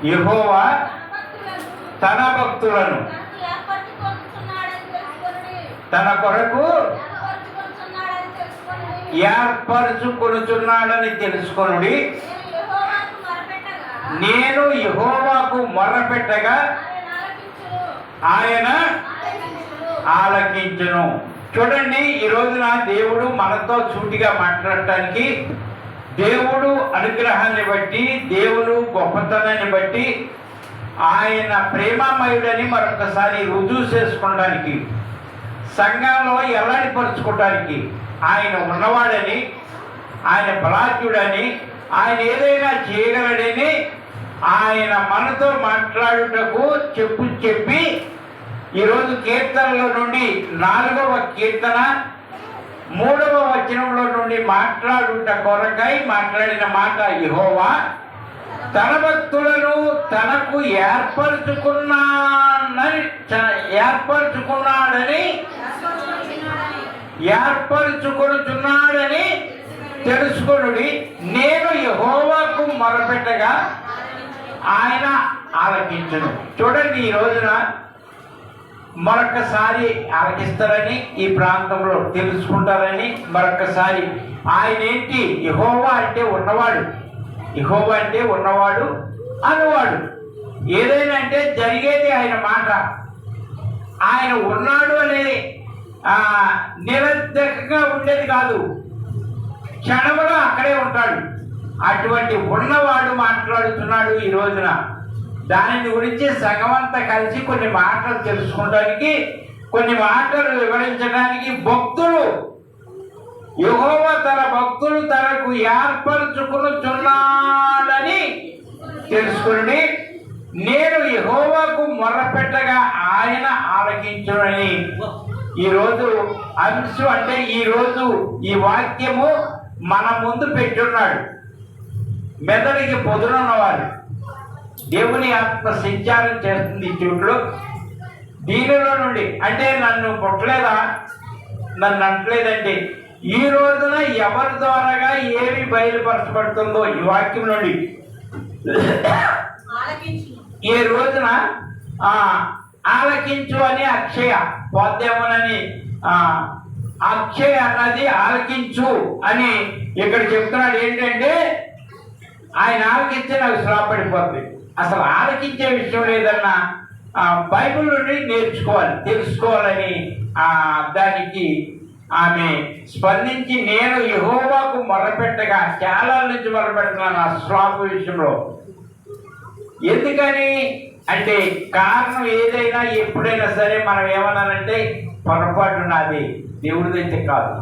యెహోవా తన భక్తులను తన కొరకు ఏర్పరచుకొనుచున్నాడని తెలుసుకొనుడి. నేను యెహోవాకు మొర్రపెట్టగా ఆయన ఆలకించును. చూడండి, ఈ రోజున దేవుడు మనతో సూటిగా మాట్లాడటానికి, దేవుడు అనుగ్రహాన్ని బట్టి, దేవుడు గొప్పతనాన్ని బట్టి, ఆయన ప్రేమమయుడని మరొకసారి రుజువు చేసుకోవడానికి, సంఘంలో ఎల్లాడిపరుచుకోవడానికి, ఆయన ఉన్నవాడని, ఆయన బలాఢ్యుడని, ఆయన ఏదైనా చేయగలడని ఆయన మనతో మాట్లాడుటకు చెప్పి ఈరోజు కీర్తనలో నుండి 4వ కీర్తన 3వ వచనంలో నుండి మాట్లాడుట కొరకై మాట్లాడిన మాట, యెహోవా తన భక్తులను తనకు ఏర్పరచుకొనుచున్నాడని తెలుసుకొనుడి. నేను యెహోవాకు మొరపెట్టగా ఆయన ఆలకించును. చూడండి, ఈ రోజున మరొకసారి ఆలకిస్తారని, ఈ ప్రాంతంలో తెలుసుకుంటారని, మరొకసారి ఆయన ఏంటి, యెహోవా అంటే ఉన్నవాడు, యెహోవా అంటే ఉన్నవాడు అనువాడు. ఏదైనా అంటే జరిగేది ఆయన మాట. ఆయన ఉన్నాడు అనేది నిరర్ధకంగా ఉండేది కాదు, క్షణములో అక్కడే ఉంటాడు. అటువంటి ఉన్నవాడు మాట్లాడుతున్నాడు ఈ రోజున. దానిని గురించి సంఘమంతా కలిసి కొన్ని మాటలు తెలుసుకోవడానికి, కొన్ని మాటలు వివరించడానికి, భక్తులు యెహోవా తన భక్తులు తనకు ఏర్పరచుకొనుచున్నాడని తెలుసుకుని, నేను యెహోవాకు మొర్రపెట్టగా ఆయన ఆలకించునని ఈరోజు అంశం అంటే ఈరోజు ఈ వాక్యము మన ముందు పెట్టున్నాడు. మెదడికి పొదునున్నవారు దేవుని ఆత్మ సంచారం చేస్తుంది ఈ చూట్లో. దీనిలో నుండి అంటే నన్ను పుట్టలేదా, నన్ను అంటలేదంటే ఈ రోజున ఎవరి ద్వారాగా ఏమి బయలుపరచబడుతుందో ఈ వాక్యం నుండి ఈ రోజున ఆలకించు అని అక్షయ పోద్దేమోనని అక్షయ అన్నది ఆలకించు అని ఇక్కడ చెప్తున్నాడు. ఏంటంటే ఆయన ఆలకించే నాకు శ్రాపడిపోతుంది. అసలు ఆలకించే విషయం లేదన్నా బైబిల్ నుండి నేర్చుకోవాలి, తెలుసుకోవాలని దానికి ఆమె స్పందించి, నేను యెహోవాకు మొరపెట్టగా, చాలా నుంచి మొరపెడుతున్నాను ఆ శ్రాప విషయంలో. ఎందుకని అంటే కారణం ఏదైనా ఎప్పుడైనా సరే మనం ఏమన్నానంటే పొరపాటు నాది, దేవుడిదైతే కాదు.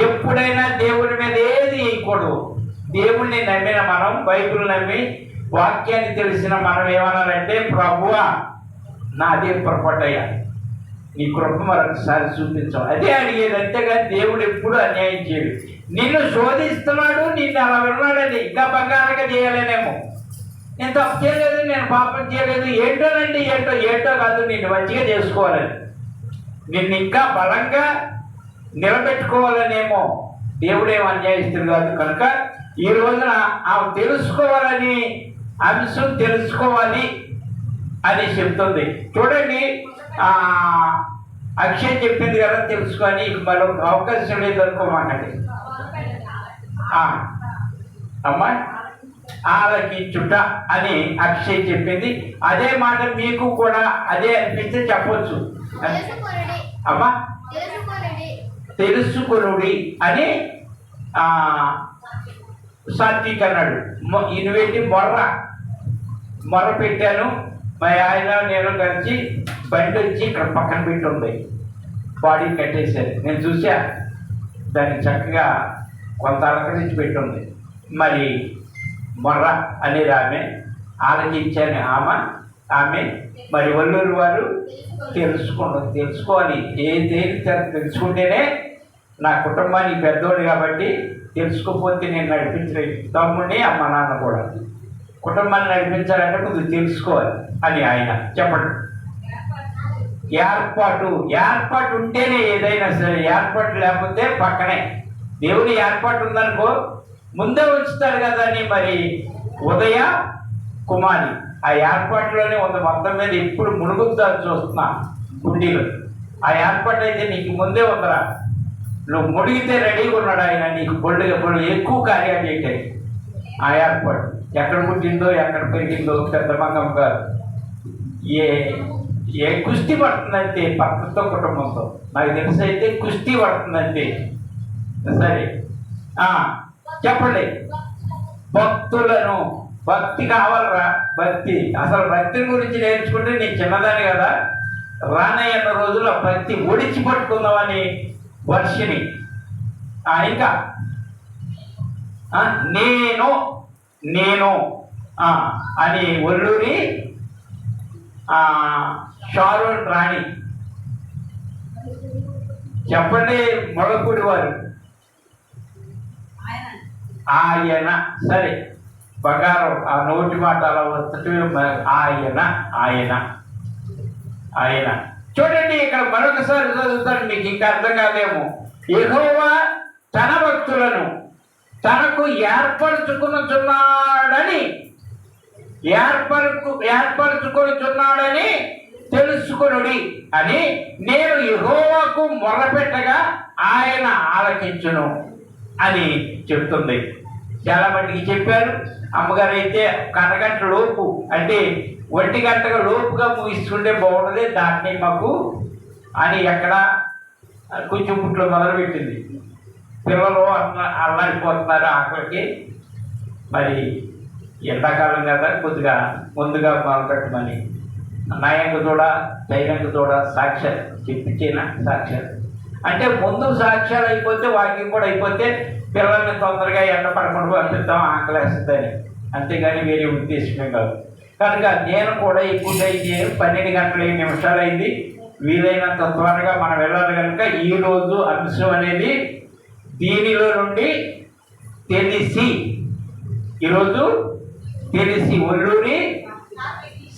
ఎప్పుడైనా దేవుడి మీద ఏది వేయకూడదు. దేవుణ్ణి నమ్మిన మనం, బైబిల్ నమ్మి వాక్యాన్ని తెలిసిన మనం ఏమన్నారంటే, ప్రభువా నాదే పొరపాటయ్యా, నీ కృప మరొకసారి చూపించాం, అదే అడిగేది. అంతేగాని దేవుడు ఎప్పుడు అన్యాయం చేయడు. నిన్ను శోధిస్తున్నాడు, నిన్ను అలా విన్నాడని ఇంకా బంగారంగా చేయాలనేమో. నేను తప్పు చేయలేదు, నేను పాపం చేయలేదు, ఏంటోనండి ఏంటో కాదు, నిన్ను మంచిగా చేసుకోవాలని, నిన్ను ఇంకా బలంగా నిలబెట్టుకోవాలనేమో. దేవుడేమో అన్యాయిస్తుంది కాదు. కనుక ఈ రోజున ఆమె తెలుసుకోవాలని, అంశం తెలుసుకోవాలి అని చెప్తుంది. చూడండి, అక్షయ్ చెప్పింది కదా తెలుసుకొని, మరొక అవకాశం లేదు అనుకోమాకండి. అమ్మా ఆలకించుట అని అక్షయ్ చెప్పింది. అదే మాట మీకు కూడా అదే అనిపిస్తే చెప్పొచ్చు. అమ్మా తెలుసుకొనుడి అని సాత్విక్ అన్నాడు. ఇనువేటి మొర్ర పెట్టాను, మా ఆయన నేను కలిసి బండి వచ్చి ఇక్కడ పక్కన పెట్టి ఉంది, బాడీ కట్టేశారు. నేను చూసా, దాన్ని చక్కగా కొంత అలకరించి పెట్టి ఉంది. మరి మొర్ర అనేది ఆమె, ఆలోచించాను ఆమె మరి వల్లూరు వారు తెలుసుకోవాలి. దేని తెలుసుకుంటేనే నా కుటుంబానికి పెద్దోడు కాబట్టి, తెలుసుకోకపోతే నేను నడిపించలేదు. తమ్ముడిని అమ్మ నాన్న కూడా కుటుంబాన్ని నడిపించాలంటే కొంచెం తెలుసుకోవాలి అని ఆయన చెప్పండి. ఏర్పాటు ఉంటేనే ఏదైనా సరే, ఏర్పాటు లేకపోతే పక్కనే. దేవుని ఏర్పాటు ఉందనుకో, ముందే ఉంచుతారు కదా అని మరి ఉదయ కుమారి ఆ ఏర్పాటులోనే ఉంది. మొత్తం మీద ఎప్పుడు మునుగుతారు చూస్తున్నా గుండీలో. ఆ ఏర్పాటు అయితే నీకు ముందే ఉందరా, నువ్వు మునిగితే రెడీగా ఉన్నాడు ఆయన నీకు బొళ్ళు ఎక్కువ కార్యాలు చేయటాయి. ఆ ఏర్పాటు ఎక్కడ పుట్టిందో ఎక్కడ పెరిగిందో పెద్ద మంగమ్మ గారు ఏ కుస్తీ పడుతుందంటే భర్తతో కుటుంబంతో నాకు తెలిసి అయితే కుస్తీ పడుతుందంటే. సరే చెప్పండి. భక్తులను, భక్తి కావాలరా, భక్తి. అసలు భక్తి గురించి నేర్చుకుంటే నీ చిన్నదాని కదా, రానయ్యన్న రోజుల్లో భక్తి ఒడిచి పట్టుకుందామని వర్షిని. ఇంకా నేను నేను అని ఒల్లూరి షారోన్ రాణి. చెప్పండి మొలకూడి వారు. ఆయన. సరే బంగారం ఆ నోటి మాట అలా వస్తూ ఆయన ఆయన ఆయన. చూడండి ఇక్కడ మరొకసారి చదువుతాను, మీకు ఇంకా అర్థం కాదేమో. యెహోవా తన భక్తులను తనకు ఏర్పరచుకొనుచున్నాడని తెలుసుకొనుడి అని నేను యెహోవాకు మొరపెట్టగా ఆయన ఆలకించును అని చెప్తుంది. చాలా మందికి చెప్పారు. అమ్మగారు అయితే కనగంట లోపు అంటే 1 గంట లోపుగా ముగిస్తుంటే బాగుంటుంది దాన్ని మాకు అని ఎక్కడ కొంచెం పుట్లో మొదలుపెట్టింది. పిల్లలు అల్లాడిపోతున్నారు ఆకలికి. మరి ఎండాకాలం కదా కొద్దిగా ముందుగా మొదలుపెట్టమని నయంగా చూడ ధైర్యంగా చూడ సాక్ష్యాలు చెప్పించేనా సాక్ష్యాలు అంటే ముందు సాక్ష్యాలు అయిపోతే వాకింగ్ కూడా అయిపోతే పిల్లల్ని తొందరగా ఎండ పడకుండా పంపిద్దాం ఆకలేస్తుందని, అంతేగాని వేరే ఉద్దేశమే కాదు. కనుక నేను కూడా ఎక్కువ 12 గంటల 5 నిమిషాలు అయింది. వీలైనంత త్వరగా మనం వెళ్ళాలి. కనుక ఈరోజు అంశం అనేది దీనిలో నుండి తెలిసి, ఈరోజు తెలిసి ఒల్లూరి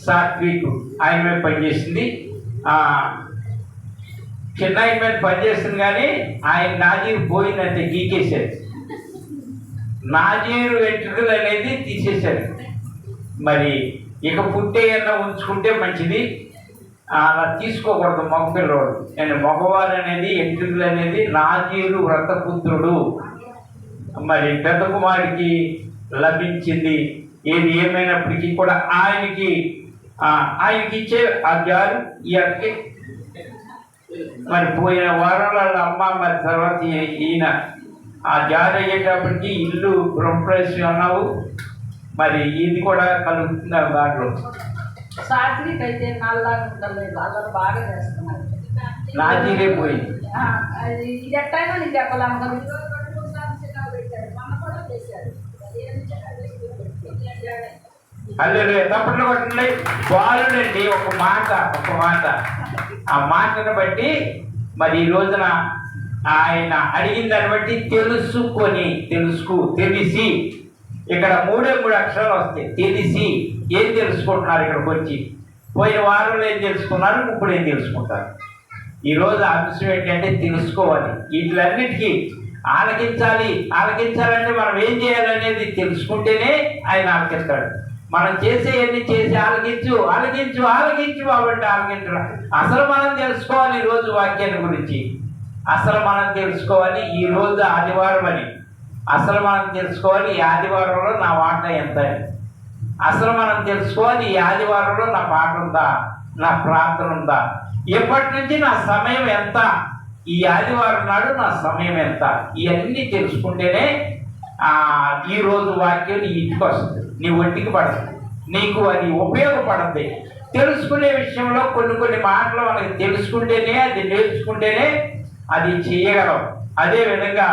సాత్విక్ ఆయన మీద పనిచేసింది. చిన్న ఆయన మీద పనిచేస్తుంది కానీ ఆయన నాజీరు పోయిందంటే గీకేశారు. నాజీరు వెంట్రుకలు అనేది తీసేశారు. మరి ఇక పుట్టేయన్నా ఉంచుకుంటే మంచిది, అలా తీసుకోకూడదు మగపిల్లవాడు. నేను మగవారు అనేది ఎంట్రుకలు అనేది నాజీరు వ్రతపుత్రుడు మరి పెద్ద కుమారుడికి లభించింది. ఏది ఏమైనప్పటికీ కూడా ఆయనకి ఇచ్చే ఆ జారు ఈయనకి మరి పోయిన వారంలో అమ్మ మరి తర్వాత ఈయన ఆ జారు అయ్యేటప్పటికి ఇల్లు గృహప్రవేశం అన్నావు. మరి ఇది కూడా కలుగుతుంది ఆ దాంట్లో. నాజీరే పోయింది. అల్లే తప్పట్లో కొట్టండి. బాలుడండి ఒక మాట ఆ మాటను బట్టి మరి ఈ రోజున ఆయన అడిగిన దాన్ని బట్టి తెలిసి ఇక్కడ 3 అక్షరాలు వస్తాయి. తెలిసి ఏం తెలుసుకుంటున్నారు ఇక్కడికి వచ్చి? పోయిన వారంలో ఏం తెలుసుకున్నారు, ఇప్పుడు ఏం తెలుసుకుంటారు? ఈరోజు అంశం ఏంటంటే తెలుసుకోవాలి. వీటిలన్నిటికీ ఆలకించాలంటే మనం ఏం చేయాలనేది తెలుసుకుంటేనే ఆయన ఆలకిస్తాడు. మనం చేసేవన్నీ చేసి ఆలకించు కాబట్టి ఆలకించడం. అసలు మనం తెలుసుకోవాలి ఈరోజు వాక్యాన్ని గురించి. అసలు మనం తెలుసుకోవాలి ఈరోజు ఆదివారం అని. అసలు మనం తెలుసుకోవాలి ఈ ఆదివారంలో నా వాట ఎంత అని. అసలు మనం తెలుసుకోవాలి ఈ ఆదివారంలో నా పాట ఉందా, నా ప్రార్థన ఉందా, ఎప్పటి నుంచి నా సమయం ఎంత, ఈ ఆదివారం నాడు నా సమయం ఎంత, ఇవన్నీ తెలుసుకుంటేనే ఈరోజు వాక్యం నీ ఇంటికి వస్తుంది, నీ ఒంటికి పడుతుంది, నీకు అది ఉపయోగపడుతుంది. తెలుసుకునే విషయంలో కొన్ని మాటలు మనకి తెలుసుకుంటేనే, అది నేర్చుకుంటేనే అది చేయగలం. అదేవిధంగా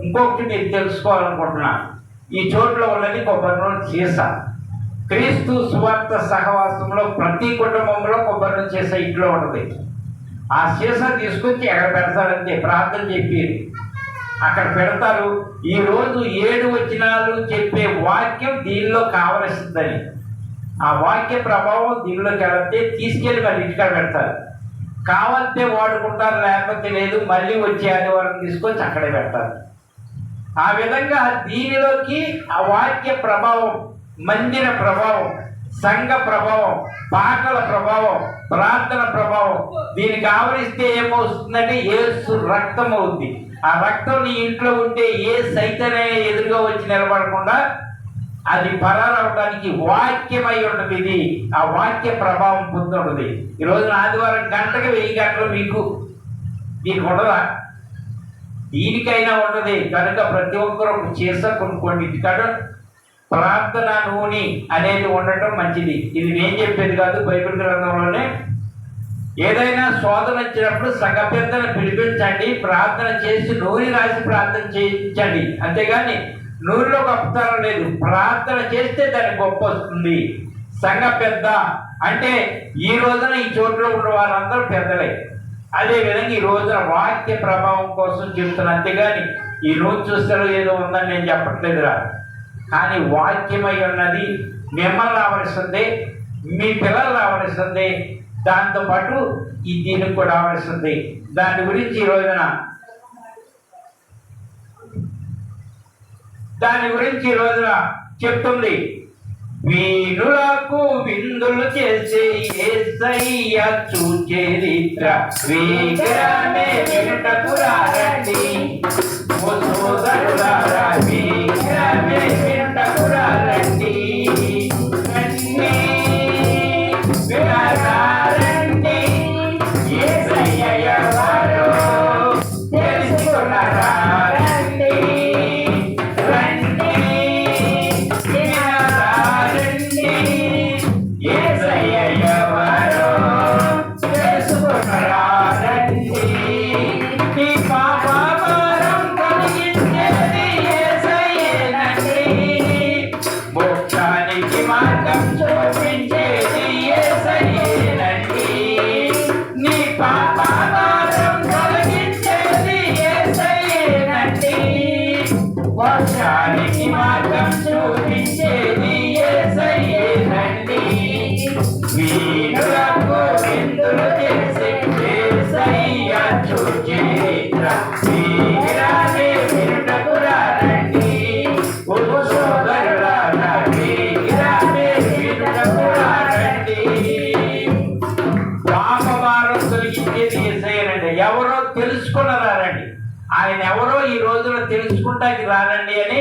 ఇంకొకటి మీరు తెలుసుకోవాలనుకుంటున్నా, ఈ చోట్ల ఉన్నది కొబ్బరి నూనె సీసా. క్రీస్తు సువార్త సహవాసంలో ప్రతి కుటుంబంలో కొబ్బరి నూనె సీసా ఇంట్లో ఉంటుంది. ఆ సీసా తీసుకొచ్చి ఎక్కడ పెడతారంటే ప్రార్థన చెప్పి అక్కడ పెడతారు. ఈరోజు 7 వచనాలు చెప్పే వాక్యం దీనిలో కావలసిందని, ఆ వాక్య ప్రభావం దీనిలోకి వెళ్తే తీసుకెళ్ళి మళ్ళీ ఇంటికాడ పెడతారు. కావాలంటే వాడుకుంటారు, లేకపోతే లేదు, మళ్ళీ వచ్చే ఆదివారం తీసుకొచ్చి అక్కడే పెడతారు. ఆ విధంగా దీనిలోకి ఆ వాక్య ప్రభావం, మందిర ప్రభావం, సంఘ ప్రభావం, పాటల ప్రభావం, ప్రార్థన ప్రభావం దీనికి ఆవరిస్తే ఏమవుతుందంటే యేసు రక్తం అవుద్ది. ఆ రక్తం నీ ఇంట్లో ఉంటే ఏ సైతనే ఎదురుగా వచ్చి నిలబడకుండా అది పరారవడానికి వాక్యమై ఉన్నది. ఇది ఆ వాక్య ప్రభావం పొందుంటుంది. ఈ రోజున ఆదివారం గంటకి 1000 గంటలు మీకు ఉండదా? దీనికైనా ఉండదు. కనుక ప్రతి ఒక్కరూ చేసా కొనుక్కోండి. ఇక్కడ ప్రార్థన నూనె అనేది ఉండటం మంచిది. ఇది నేను చెప్పేది కాదు, బైబిల్ గ్రంథంలోనే. ఏదైనా శోధన వచ్చినప్పుడు సంఘ పెద్దలను పిలిపించండి, ప్రార్థన చేసి నూనె రాసి ప్రార్థన చేయించండి. అంతేగాని నూనెలో గొప్పతనం లేదు. ప్రార్థన చేస్తే దానికి గొప్ప వస్తుంది. సంఘ పెద్ద అంటే ఈ రోజున ఈ చోట్ల ఉన్న వారందరూ పెద్దలే. అదేవిధంగా ఈ రోజున వాక్య ప్రభావం కోసం చెప్తున్నా. అంతేగాని ఈ రోజు చూస్తారు ఏదో ఉందని నేను చెప్పట్లేదురా. కానీ వాక్యమై ఉన్నది మిమ్మల్ని ఆవరిస్తుంది, మీ పిల్లల్ని ఆవరిస్తుంది, దాంతోపాటు ఈ దీనికి కూడా ఆవరిస్తుంది. దాని గురించి ఈ రోజున చెప్తుంది. వీణులకు విందులు చేసే యేసయ్య చూచరిత్ర వేగమే వినుటకు రండి. ఓ సోదరులారా వేగమే వినుటకు రండి. రండి యేసయ్య ఎవరో తెలుసుకున్నారా? మార్గం చూపించేది యేసయ్యేనండి. వీణులకు విందులు చేసే యేసయ్య చూచరిత్ర వేగమే వినుటకు రండి. ఓ సోదరులారా వేగమే వినుటకు రండి. పాపభారం తొలగించేది యేసయ్యేనండి. ఎవరో తెలుసుకున్నారండి. ఆయన ఎవరో ఈ రోజున తెలుసుకుంటానికి రానండి అని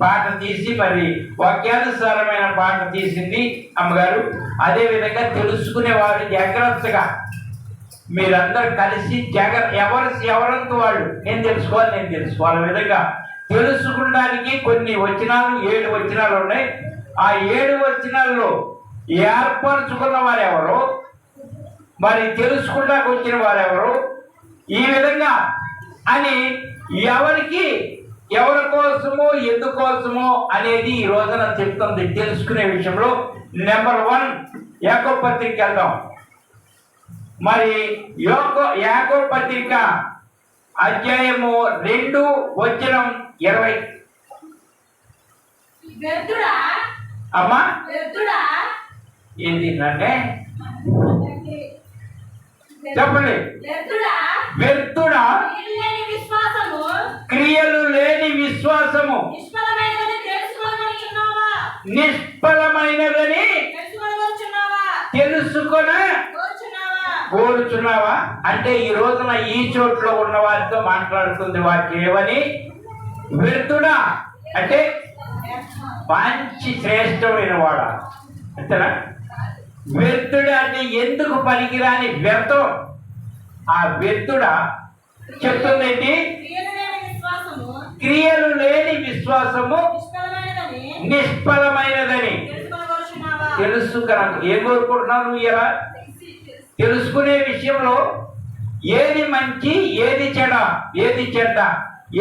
పాట తీసి మరి వాక్యానుసారమైన పాట తీసింది అమ్మగారు. అదేవిధంగా తెలుసుకునేవారు జాగ్రత్తగా మీరందరూ కలిసి ఎవరంతా వాళ్ళు నేను తెలుసుకోవాలి విధంగా తెలుసుకుంటానికి కొన్ని వచనాలు 7 వచనాలు ఉన్నాయి. ఆ 7 వచనాల్లో ఏర్పరచుకున్న వారెవరు, మరి తెలుసుకుంటానికి వచ్చిన వారెవరు, ఈ విధంగా అని ఎవరి కోసమో ఎందుకోసమో అనేది ఈ రోజున చెప్తుంది. తెలుసుకునే విషయంలో నెంబర్ 1 యాకోబు పత్రిక వెళ్దాం. మరి యాకోబు పత్రిక అధ్యాయము 2:20. అమ్మా ఏంటి అంటే చెప్పండి. వ్యర్థుడా క్రియలు లేని విశ్వాసము నిష్ఫలమైనదని కోరుచున్నావా? అంటే ఈ రోజున ఈ చోట్ల ఉన్న వారితో మాట్లాడుతుంది వాక్యం ఏమని? వ్యర్థుడా అంటే మంచి శ్రేష్టమైన వాడా అంతేనా? వ్యర్థుడా అంటే ఎందుకు పనికిరాని వ్యర్థం. ఆ వ్యర్థుడా చెప్తుంది ఏంటి? క్రియలు లేని విశ్వాసము నిష్ఫలమైనదని తెలుసుకున్నాను. ఏం కోరుకుంటున్నావు నువ్వు? ఇలా తెలుసుకునే విషయంలో ఏది మంచి, ఏది చెడ్డ,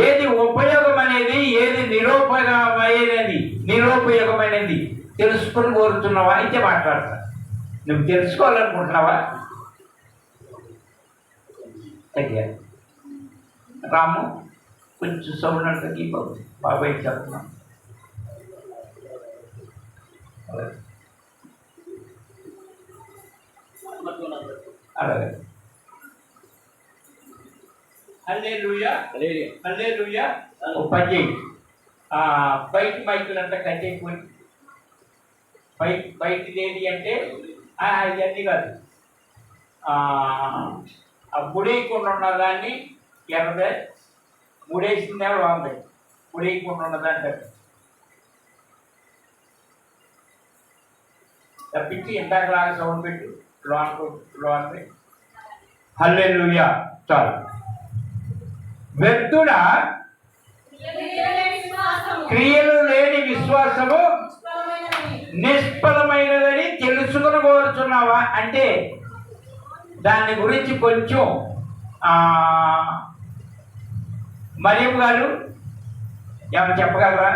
ఏది ఉపయోగం అనేది, ఏది నిరుపయోగమైనది తెలుసుకుని కోరుతున్నావా? అయితే మాట్లాడతా. నువ్వు తెలుసుకోవాలనుకుంటున్నావా? తగ్గా రాము కొంచెం సౌండ్ అంటే బాబాయ్ చెప్తున్నా. అలాగే హల్లెలూయా. ఓ పని చేయి. బయట మైకులంతా కట్టేసుకొని బయటిది ఏది అంటే ఇవన్నీ కాదు, ఆ ముడేయకుండా ఉన్నదాన్ని ఎర్రదే, ముడేసిందే బాగుంది, ముడేయకుండా ఉన్నదాన్ని తప్పించి ఇందాకలాగా సౌండ్ పెట్టు లోన్ హల్లెలూయా. చాలు. వ్యర్థుడా క్రియలు లేని విశ్వాసము నిష్ఫలమైనదని తెలుసుకుని కోరుచున్నావా అంటే దాని గురించి కొంచెం మరియమ్మ గారు ఏమైనా చెప్పగలరా?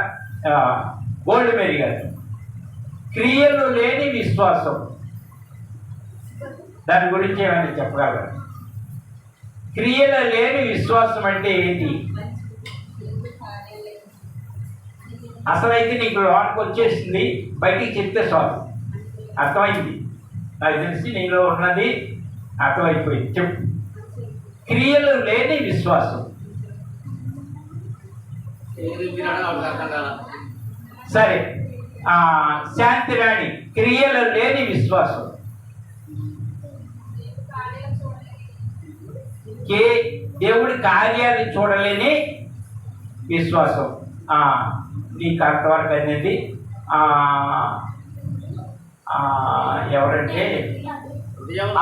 గోల్డ్ మేరీ గారు, క్రియలు లేని విశ్వాసం దాని గురించి ఏమైనా చెప్పగలరా? క్రియలు లేని విశ్వాసం అంటే ఏంటి? అసలైతే నీకు లోనికి వచ్చేసింది, బయటికి చెప్తే చాలు, అర్థమైంది. నాకు తెలిసి నీలో ఉన్నది అర్థమైపోయింది. చెప్పు. క్రియలు లేని విశ్వాసం. సరే, శాంతి రాణి, క్రియలు లేని విశ్వాసం. దేవుడి కార్యాలు చూడలేని విశ్వాసం. నీకు అంతవరకు అనేది ఎవరంటే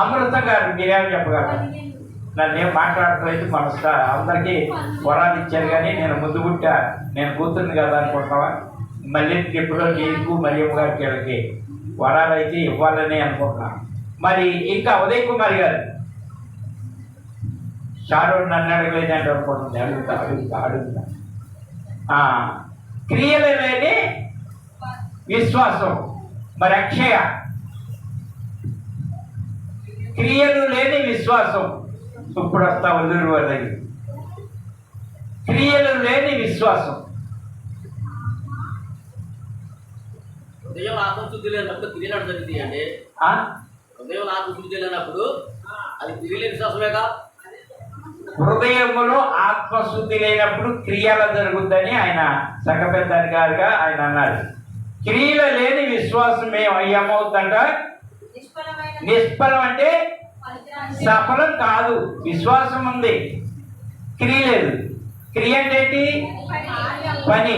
అమృత గారు, మీరేమో చెప్పగలరు? నన్ను ఏం మాట్లాడట్లేదు, మనసు అందరికీ వరాలు ఇచ్చారు కానీ నేను ముందు పుట్టా, నేను కూతుర్ని కదా అనుకుంటున్నావా? మళ్ళీ ఎప్పుడో నీకు మరియమ్మ గారికి వీళ్ళకి వరాలు అయితే ఇవ్వాలని అనుకుంటున్నా. మరి ఇంకా ఉదయ్ కుమార్ గారు, షారోడ్ నన్ను అడగలేదంటే అనుకుంటుంది, అడుగుతా. క్రియలు లేని విశ్వాసం. మరి అక్షయ, క్రియలు లేని విశ్వాసం. ఇప్పుడు వస్తా వదులు వదగి. క్రియలు లేని విశ్వాసం. హృదయం ఆత్మశుద్ధి లేనప్పుడు క్రియలు జరుగుతాయి అండి. హృదయం ఆత్మశుద్ధి లేనప్పుడు అది క్రియలు విశ్వాసమేగా. హృదయములో ఆత్మశుద్ధి లేనప్పుడు క్రియలు జరుగుద్దని ఆయన సంఘపెద్దాని గారుగా ఆయన అన్నారు. క్రియలు లేని విశ్వాసం ఏమవుతుందంట? నిష్ఫలం. అంటే సఫలం కాదు. విశ్వాసం ఉంది, క్రియ లేదు. క్రియ అంటే ఏంటి? పని.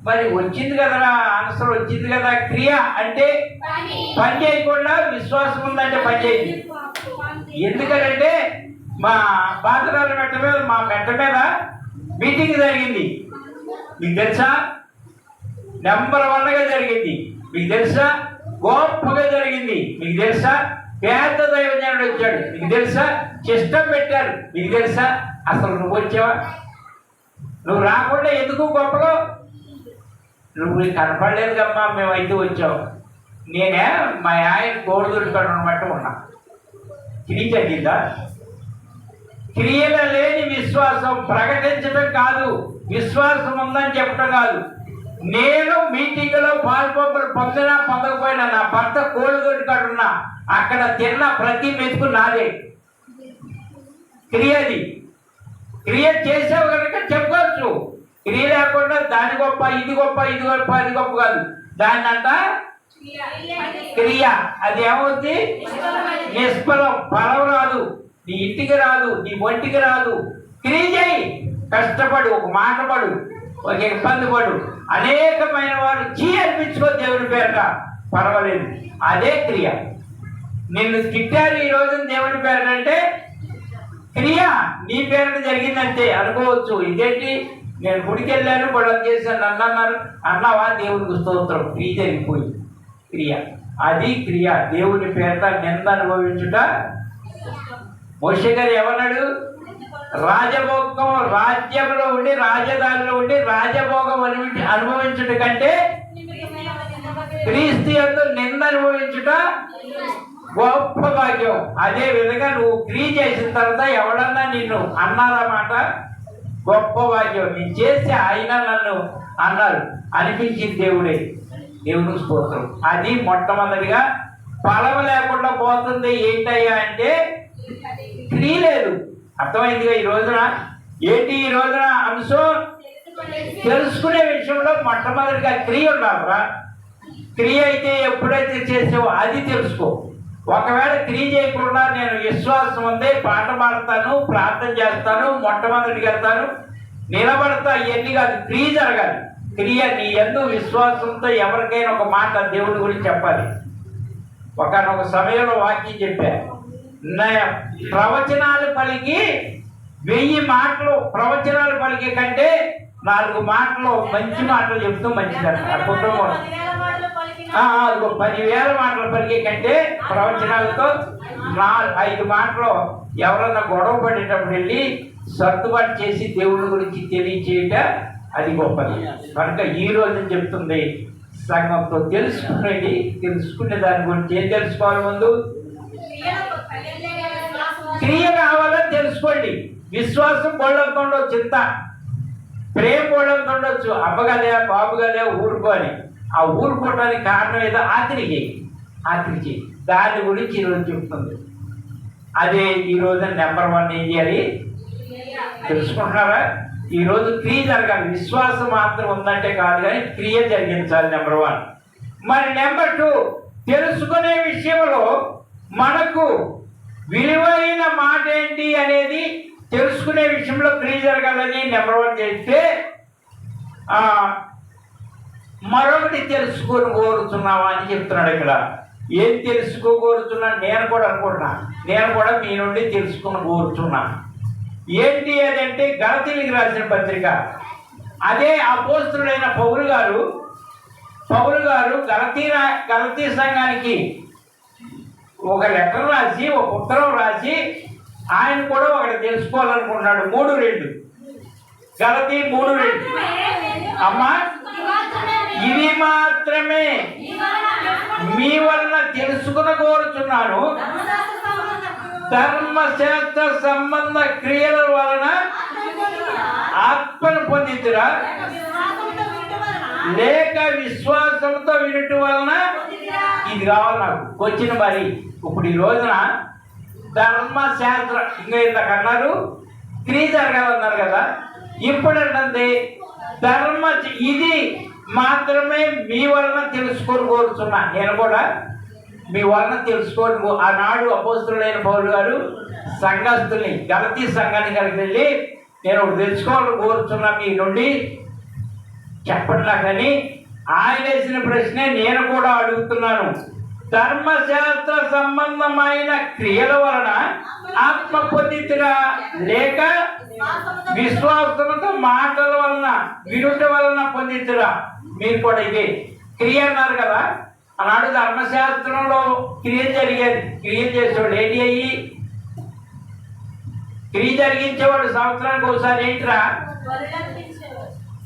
మరి వచ్చింది కదరా, ఆన్సర్ వచ్చింది కదా. క్రియ అంటే పని చేయకుండా విశ్వాసం ఉందంటే పని చేయండి. ఎందుకంటే మా పాత్రాల మెట్ట మీద, మా మెట్ట మీద మీటింగ్ జరిగింది. మీకు తెలుసా? నెంబర్ 1గా జరిగింది. మీకు తెలుసా? గొప్పగా జరిగింది. మీకు తెలుసా? పేద దైవజ్ఞానుడు వచ్చాడు. మీకు తెలుసా? సిస్టం పెట్టారు. మీకు తెలుసా? అసలు నువ్వు వచ్చావా? నువ్వు రాకుండా ఎందుకు గొప్పలో? నువ్వు కనపడలేదు కమ్మా, మేమైతే వచ్చావు. నేనే మా ఆయన కోడి దొరికాడు అనమాట ఉన్నా. క్రియ జరిగిందా? క్రియలు లేని విశ్వాసం ప్రకటించడం కాదు, విశ్వాసం ఉందని చెప్పడం కాదు. నేను మీటింగ్లో పొందినా పొందకపోయినా నా భర్త కోడిగొడ్డు కాడున్నా అక్కడ తిన్న ప్రతి మెతుకు నాదే. క్రియది. క్రియ చేసావు కనుక చెప్పుకోవచ్చు. క్రియ లేకుండా దాని గొప్ప, ఇది గొప్ప, ఇది గొప్ప, అది గొప్ప కాదు. దాన్ని అంట క్రియ. అది ఏమవుతుంది? నిష్ఫలం. ఫలం రాదు, నీ ఇంటికి రాదు, నీ ఒంటికి రాదు. క్రియ చేయి, కష్టపడు, ఒక మాట పడు, ఒక ఇబ్బంది పడు. అనేకమైన వారు అనిపించుకో దేవుని పేరట, పర్వాలేదు. అదే క్రియ. నిన్ను తిట్టారు ఈ రోజు దేవుని పేరట అంటే క్రియ నీ పేరట జరిగిందంటే అనుకోవచ్చు. ఇదేంటి, నేను గుడికి వెళ్ళాను, గొడవ చేశాను, నన్ను అన్నారు అన్నావా? దేవునికి స్తోత్రం. క్రియ జరిగిపోయి క్రియ. అది క్రియ. దేవుని పేరట నింద అనుభవించుట. మోషే గారు ఏమన్నాడు? రాజభోగం, రాజ్యంలో ఉండి రాజధానిలో ఉండి రాజభోగం అనుభవించుట కంటే క్రీస్తు యందు నింద అనుభవించుట గొప్ప భాగ్యం. అదే విధంగా నువ్వు క్రియ చేసిన తర్వాత ఎవడన్నా నిన్ను అన్నారన్నమాట, గొప్ప భాగ్యం. నేను చేసి ఆయన నన్ను అన్నారు అనిపించింది దేవుడే. దేవునికి స్తోత్రం. అది మొట్టమొదటిగా ఫలం లేకుండా పోతుంది. ఏంటయ్యా అంటే క్రియ లేదు. అర్థమైందిగా ఈ రోజున? ఏంటి ఈ రోజున అంశం? తెలుసుకునే విషయంలో మొట్టమొదటిగా క్రియ ఉండాలరా. క్రియ అయితే ఎప్పుడైతే చేసావో అది తెలుసుకో. ఒకవేళ క్రియ చేయకుండా నేను విశ్వాసం ఉంది, పాట పాడతాను, ప్రార్థన చేస్తాను, మొట్టమొదటికి వెళ్తాను, నిలబడతా, ఇవన్నీ కాదు. క్రియ జరగాలి. క్రియ నీ యందు విశ్వాసంతో ఎవరికైనా ఒక మాట దేవుడి గురించి చెప్పాలి. ఒకనొక సమయంలో వాక్యం చెప్పా, ప్రవచనాలు పలికి 1000 మాటలు ప్రవచనాలు పలికే కంటే 4 మాటలు మంచి మాటలు చెప్తూ మంచిదంట. ఆ కుటుంబం 10,000 మాటలు పలికే కంటే ప్రవచనాలతో 5 మాటలు ఎవరన్నా గొడవ పడేటప్పుడు వెళ్ళి సర్దుబాటు చేసి దేవుడి గురించి తెలియచేయట అది గొప్పది. కనుక ఈ రోజు చెప్తుంది సంఘంతో తెలుసుకునే దాని గురించి ఏం తెలుసుకోవాలి? ముందు క్రియ కావాలని తెలుసుకోండి. విశ్వాసం బోళ్ళంతో ఉండొచ్చు, చింత ప్రేమ బోళ్ళంతో ఉండొచ్చు, అమ్మగలే బాబుగలే ఊరుకోని. ఆ ఊరుకోవడానికి కారణం ఏదో ఆఖరికి దాని గురించి ఈరోజు చెప్తుంది. అదే ఈరోజు నెంబర్ 1 ఏం చేయాలి తెలుసుకుంటున్నారా? ఈరోజు క్రియ జరగాలి. విశ్వాసం మాత్రం ఉందంటే కాదు కానీ క్రియ జరిగించాలి నెంబర్ 1. మరి నెంబర్ 2 తెలుసుకునే విషయంలో మనకు విలువైన మాట ఏంటి అనేది తెలుసుకునే విషయంలో క్రియ జరగాలని నెంబర్ 1 చేస్తే మరొకటి తెలుసుకొని కోరుతున్నావా అని చెప్తున్నాడు ఇక్కడ. ఏం తెలుసుకోగోరుతున్నాను నేను కూడా అనుకుంటున్నా. నేను కూడా మీ నుండి తెలుసుకుని కోరుతున్నా. ఏంటి అదంటే గలతీయులకు రాసిన పత్రిక. అదే అపోస్తలుడైన పౌలు గారు గలతీ సంఘానికి ఒక లెటర్ రాసి, ఒక ఉత్తరం రాసి ఆయన కూడా ఒకటి తెలుసుకోవాలనుకుంటున్నాడు. 3:2 గలతీ 3:2. అమ్మా, ఇది మాత్రమే మీ వలన తెలుసుకుని కోరుచున్నాను, ధర్మశాస్త్ర సంబంధ క్రియల వలన ఆత్మను పొందితురా లేక విశ్వాసంతో వినుట వలన? ఇది కావాలి నాకు. వచ్చిన మరి ఇప్పుడు ఈ రోజున ధర్మశాస్త్ర ఇంకా ఇంతకన్నారు క్రియ జరగాలన్నారు కదా. ఇప్పుడు అంటే ఇది మాత్రమే మీ వలన తెలుసుకొని కోరుతున్నా. నేను కూడా మీ వలన తెలుసుకోని. ఆనాడు అపోస్తలుడైన పౌలు గారు సంఘస్థుల్ని గలతీ సంఘానికి వెళ్ళి నేను ఒకటి తెలుసుకోవాలని కోరుతున్నా మీ నుండి చెప్పండి నాకని ఆయన వేసిన ప్రశ్నే నేను కూడా అడుగుతున్నాను. ధర్మశాస్త్ర సంబంధమైన క్రియల వలన ఆత్మ పొందితురా లేక విశ్వాసంతో మాటల వలన వినుట వలన పొందితురా? మీరు కూడా ఇదే క్రియ అన్నారు కదా. ఆనాడు ధర్మశాస్త్రంలో క్రియ జరిగేది. క్రియ చేసేవాడు ఏంటి అయ్యి? క్రియ జరిగించేవాడు సంవత్సరానికి ఒకసారి ఏంటిరా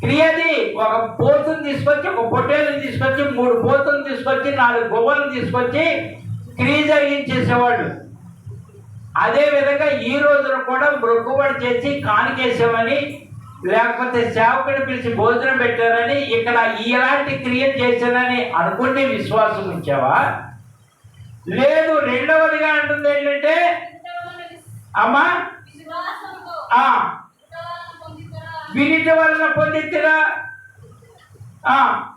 క్రియది? ఒక పోతుని తీసుకొచ్చి, ఒక పొట్టేలను తీసుకొచ్చి, 3 పోతులను తీసుకొచ్చి, 4 గువ్వలను తీసుకొచ్చి క్రియ జరిగించేసేవాడు. అదే విధంగా ఈ రోజున కూడా మొక్కుబడి చేసి కానికేసామని, లేకపోతే సేవకుని పిలిచి భోజనం పెట్టారని, ఇక్కడ ఇలాంటి క్రియ చేశానని అనుకుని విశ్వాసం ఉంచావా? లేదు. రెండవదిగా అంటుంది ఏంటంటే అమ్మా వినిట వలన పొందితురా?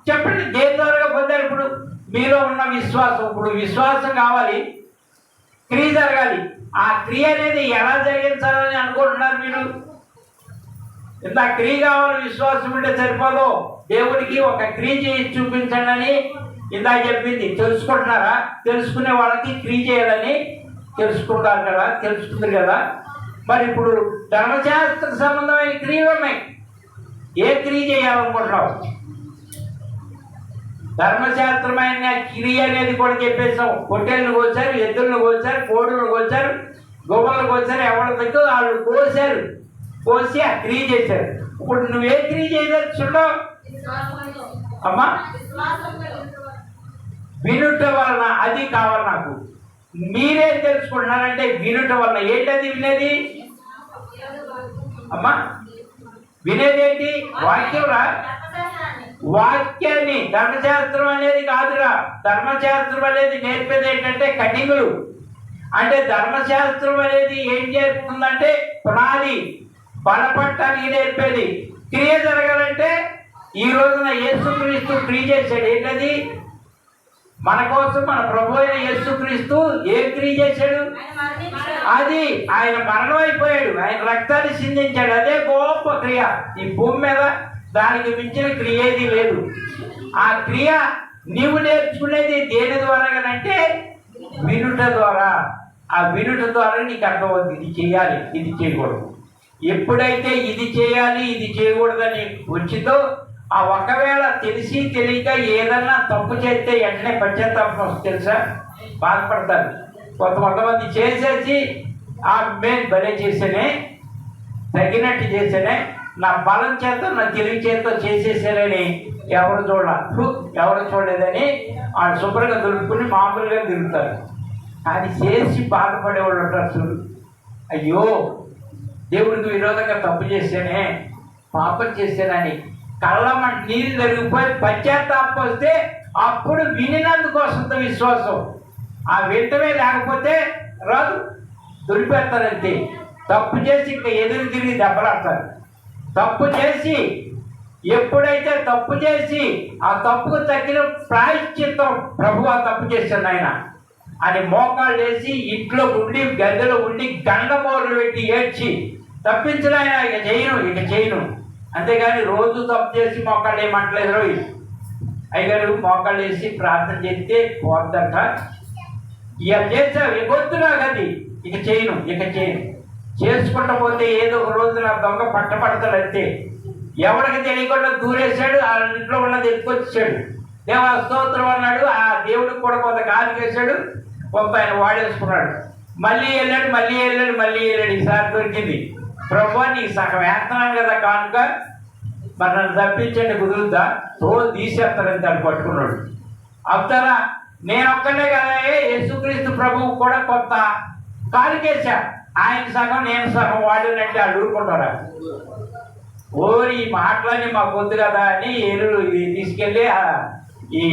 చెప్పండి, దేని ద్వారా పొందారు? ఇప్పుడు మీలో ఉన్న విశ్వాసం. ఇప్పుడు విశ్వాసం కావాలి, క్రియ జరగాలి. ఆ క్రియ అనేది ఎలా జరిగించాలని అనుకుంటున్నారు మీరు? ఇంత క్రియ కావాలి, విశ్వాసం ఉంటే సరిపోదు. దేవుడికి ఒక క్రియ చేసి చూపించండి అని ఇందాక చెప్పింది. తెలుసుకుంటున్నారా? తెలుసుకునే వాళ్ళకి క్రియ చేయాలని తెలుసుకుంటారు కదా, తెలుసుకుంటారు కదా. మరి ఇప్పుడు ధర్మశాస్త్ర సంబంధమైన క్రియలు ఉన్నాయి. ఏ క్రియ చేయాలనుకుంటున్నావు? ధర్మశాస్త్రమైన క్రియ అనేది కూడా చెప్పేసాం. పొట్టేళ్ళను కోసారు, ఎద్దులను కోసారు, కోడులను కోసారు, గోవులను కోసారు. ఎవరి దగ్గర వాళ్ళు కోసి ఆ క్రియ చేశారు. ఇప్పుడు నువ్వే క్రియ చేయదలుచున్నావు అమ్మా? వినుట వలన అది కావాలి నాకు. మీరేం తెలుసుకుంటున్నారంటే వినుట వలన. ఏంటది వినేది అమ్మా? వినేదేంటి? వాక్యంరా. వాక్యాన్ని. ధర్మశాస్త్రం అనేది కాదురా. ధర్మశాస్త్రం అనేది నేర్పేది ఏంటంటే కటింగులు. అంటే ధర్మశాస్త్రం అనేది ఏం చేస్తుందంటే పునాది బలపడటానికి నేర్పేది. క్రియ జరగాలంటే ఈ రోజున యేసుక్రీస్తు క్రియ చేశాడు. ఏంటది? మన కోసం మన ప్రభు అయిన యేసుక్రీస్తు ఏం క్రియ చేశాడు? అది ఆయన మరణం అయిపోయాడు, ఆయన రక్తాన్ని సిందించాడు. అదే గొప్ప క్రియ ఈ భూమి మీద. దానికి మించిన క్రియ ఏది లేదు. ఆ క్రియ నీవు నేర్చుకునేది దేని ద్వారాగానంటే వినుట ద్వారా. ఆ వినుట ద్వారా నీకు అర్థమవుతుంది ఇది చేయాలి, ఇది చేయకూడదు. ఎప్పుడైతే ఇది చేయాలి, ఇది చేయకూడదని వచ్చిందో, ఆ ఒకవేళ తెలిసి తెలియక ఏదన్నా తప్పు చేస్తే వెంటనే పశ్చాత్తాపం వస్తుంది. తెలుసా? బాధపడతారు. కొంతమంది చేసేసి ఆ మేము భలే చేసేనే, తగినట్టు చేసేనే, నా బలం చేత నా తెలివి చేత చేసేసారని ఎవరు చూడలేదని వాళ్ళు శుభ్రంగా దొరుకుని మామూలుగా తిరుగుతారు. అది చేసి బాధపడేవాళ్ళు ఉంటారు. చూడు, అయ్యో దేవుడికి విరోధంగా తప్పు చేశానే, పాపం చేశానని కళ్ళమంట నీళ్ళు జరిగిపోయి పశ్చాత్తాపం వస్తే అప్పుడు వినినందుకు వస్తుంది విశ్వాసం. ఆ వెంటనే లేకపోతే రాదు, దులిపేస్తారంతే. తప్పు చేసి ఇంకా ఎదురు తిరిగి దెబ్బలాడతారు. తప్పు చేసి ఎప్పుడైతే తప్పు చేసి ఆ తప్పుకు తగ్గిన ప్రాయశ్చిత్తం, ప్రభు ఆ తప్పు చేశాను ఆయన అని మోకాళ్ళు వేసి ఇంట్లో ఉండి గదిలో ఉండి గండమోర్లు పెట్టి ఏడ్చి తప్పించిన ఆయన ఇక చేయను అంతేగాని రోజు తప్పు చేసి మోకాళ్ళు ఏమంటలేదు. రోజు అయ్యగారు మోకాళ్ళు వేసి ప్రార్థన చేస్తే పోద్దంట. ఇక చేసావు ఎగొద్దునా గది, ఇక చేయను చేసుకుంటా పోతే ఏదో ఒక రోజు నా దొంగ పట్టపడతాడు. అంతే. ఎవరికి తెలియకుండా దూరేశాడు, ఆ ఇంట్లో ఉన్నది ఎత్తుకొచ్చాడు. దేవా స్తోత్రం అన్నాడు. ఆ దేవుడికి కూడా కొంత కానికేశాడు, కొంత ఆయన వాడేసుకున్నాడు. మళ్ళీ వెళ్ళాడు. ఈసారి దొరికింది. ప్రభు నీకు సగం వేస్తున్నాను కదా కానుక, మరి నన్ను తప్పించండి కుదురుద్దా? తీసేస్తారని దాన్ని పట్టుకున్నాడు. అవుతారా? నేను ఒక్కనే కదా, యేసుక్రీస్తు ప్రభువు కూడా కొంత కానుకేశా. ఆయన సగం నేను సగం వాడినట్టు వాళ్ళు ఊరుకుంటారా? ఓరి ఈ మాటలన్నీ మాకు వద్దు కదా అని తీసుకెళ్ళి ఈ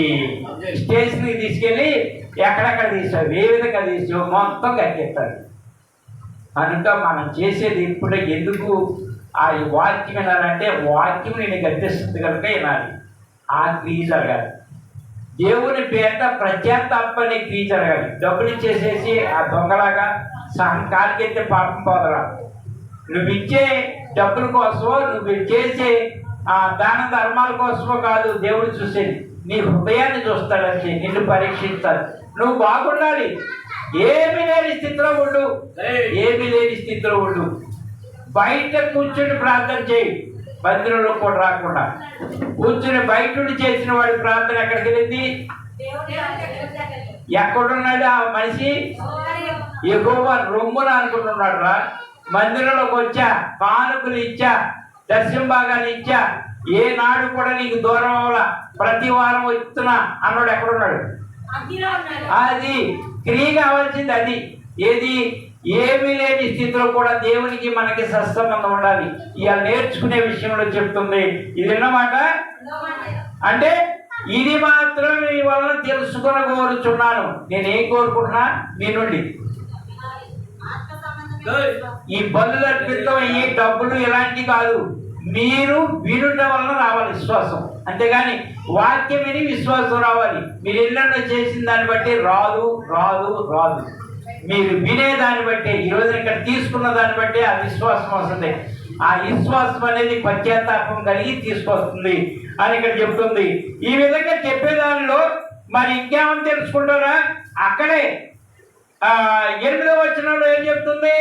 స్టేషన్కి తీసుకెళ్ళి ఎక్కడెక్కడ తీసావు, ఏ విధంగా తీసావు మొత్తం కట్టేస్తారు. కనుక మనం చేసేది ఇప్పుడు ఎందుకు ఆ వాక్యం వినాలంటే వాక్యం నేను గర్తిస్తుంది కనుక వినాలి. ఆ క్రియ జరగాలి. దేవుని పేట పశ్చాత్తాపని క్రియ జరగాలి. డబ్బులు ఇచ్చేసేసి ఆ దొంగలాగా సగం కాలికెత్తే పాపం పోదరా. నువ్వు ఇచ్చే డబ్బుల కోసమో నువ్వు చేసే దాన ధర్మాల కోసమో కాదు దేవుడు చూసేది, నీ హృదయాన్ని చూస్తాడంటే, నిన్ను పరీక్షిస్తాడు. నువ్వు బాగుండాలి. ఏమీ లేని స్థితిలో ఉండు. బయట కూర్చుని ప్రార్థన చేయి, మందిరంలో కూడా రాకుండా. కూర్చుని బయట చేసిన వాడి ప్రార్థన ఎక్కడికి వెళ్ళింది? ఎక్కడున్నాడు ఆ మనిషి? ఎగువ రొమ్మున అనుకుంటున్నాడు రా. మందిరంలోకి వచ్చా, కానుకలు ఇచ్చా, దర్శనం భాగాలు ఇచ్చా, ఏనాడు కూడా నీకు దూరం అవ్వాల, ప్రతి వారం వస్తున్నా అన్నాడు. ఎక్కడున్నాడు? అది క్రియ కావాల్సింది. అది ఏది? ఏమీ లేని స్థితిలో కూడా దేవునికి మనకి సత్సంబంధం ఉండాలి. ఇవాళ నేర్చుకునే విషయంలో చెప్తుంది. ఇది అన్నమాట. అంటే ఇది మాత్రం మీ వలన తెలుసుకుని కోరుచున్నాను. నేనేం కోరుకుంటున్నా మీ నుండి? ఈ బలులు అర్పితం, ఈ డబ్బులు ఇలాంటివి కాదు. మీరు వినుట వలన రావాలి విశ్వాసం. అంతేగాని వాక్యం విని విశ్వాసం రావాలి. మీరు ఎన్నో చేసిన దాన్ని బట్టి రాదు. మీరు వినేదాన్ని బట్టి, ఈరోజు ఇక్కడ తీసుకున్న దాన్ని బట్టి ఆ విశ్వాసం వస్తుంది. ఆ విశ్వాసం అనేది పశ్చాత్తాపం కలిగి తీసుకొస్తుంది అని ఇక్కడ చెప్తుంది. ఈ విధంగా చెప్పేదానిలో మరి ఇంకేమని తెలుసుకుంటారా? అక్కడే 8వ వచనంలో ఏం చెప్తుంది?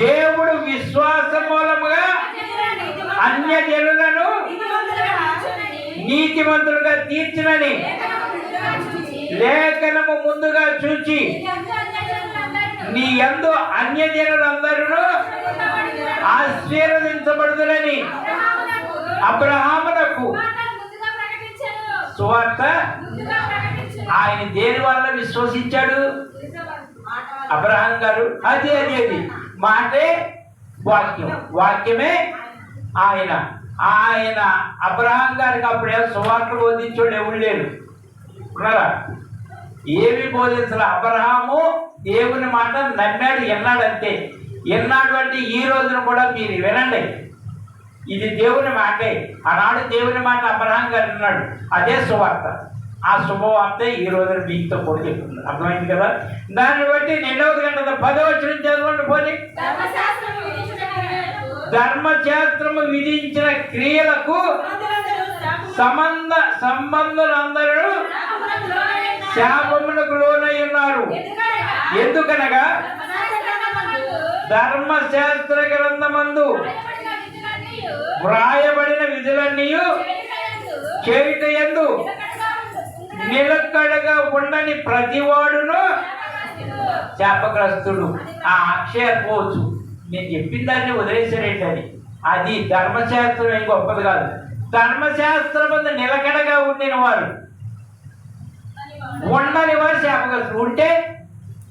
దేవుడు విశ్వాస మూలముగా అన్యజనులను నీతిమంతులుగా తీర్చినని లేఖనము ముందుగా చూచి నీ యందు అన్యజనులందరూ ఆశీర్వదించబడుదురని అబ్రహామునకు సువార్త. ఆయన దేని వల్ల విశ్వసించాడు? అబ్రహాం గారు. అది మాటే వాక్యం, వాక్యమే ఆయన. అబ్రహాం గారికి అప్పుడే సువార్త బోధించాడు ఎవరు లేరు. ఏమి బోధించాలి? అబ్రహాము దేవుని మాట నమ్మాడు, ఎన్నాడంతే. ఎన్నాడు అంటే ఈ రోజున కూడా మీరు వినండి. ఇది దేవుని మాటే. ఆనాడు దేవుని మాట అబ్రహాం గారు అన్నాడు, అదే సువార్త. ఆ శుభవార్త ఈ రోజున మీతో కూడా చెప్తుంది. అర్థమైంది కదా? దాన్ని బట్టి 2వ గంట 10వ వచనం చదవండి పోనీ. ధర్మశాస్త్రము విధించిన క్రియలకు సంబంధులందరూ శాపములకు లోనై ఉన్నారు. ఎందుకనగా ధర్మశాస్త్ర గ్రంథమందు వ్రాయబడిన విధులన్నీ చేయుటయందు నిలకడగా ఉండని ప్రతివాడును శాపగ్రస్తుడు. ఆ అక్షయ పోవచ్చు, నేను చెప్పిన దాన్ని వదిలేసారేంటని. అది ధర్మశాస్త్రం ఏం గొప్పది కాదు. ధర్మశాస్త్రం మీద నిలకడగా ఉండిన వారు, ఉండని వారు శాపగ్రస్తుడు. ఉంటే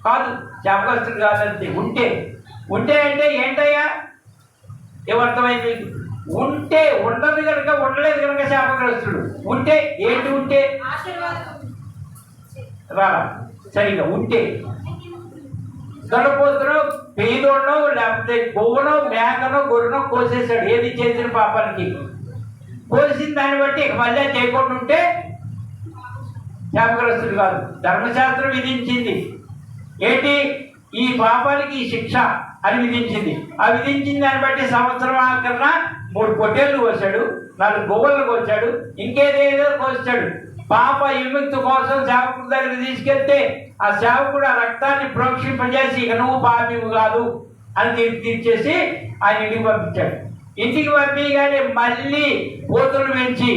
కాదు, శాపగ్రస్తుడు కాదంతే. ఉంటే అంటే ఏంటయ్యా? ఏమర్థమైంది? ఉంటే ఉండదు కనుక, ఉండలేదు కనుక శాపగ్రస్తుడు. ఉంటే ఏంటి? ఉంటే రా సరిగా ఉంటే దొరపోతునో పేదోడనో లేకపోతే గోవునో మేకనో గొర్రెనో కోసేసాడు, ఏది చేసిన పాపానికి. కోసిన దాన్ని బట్టి ఇక మళ్ళీ చేయకుండా ఉంటే శాపగ్రస్తుడు కాదు. ధర్మశాస్త్రం విధించింది ఏంటి? ఈ పాపానికి ఈ శిక్ష అని విధించింది. ఆ విధించిన దాన్ని బట్టి సంవత్సరం ఆఖరణ 3 పొట్టేళ్ళు కోసాడు, 4 గోవులను కోసాడు, ఇంకేదేదో కోసాడు. పాప విముక్తి కోసం సేవకుడి దగ్గర తీసుకెళ్తే ఆ సేవకుడు ఆ రక్తాన్ని ప్రోక్షింపజేసి ఇక నువ్వు పాపివు కాదు అని తీర్చేసి ఆయన ఇంటికి పంపించాడు. ఇంటికి పంపించగానే మళ్ళీ పోతులు పెంచి,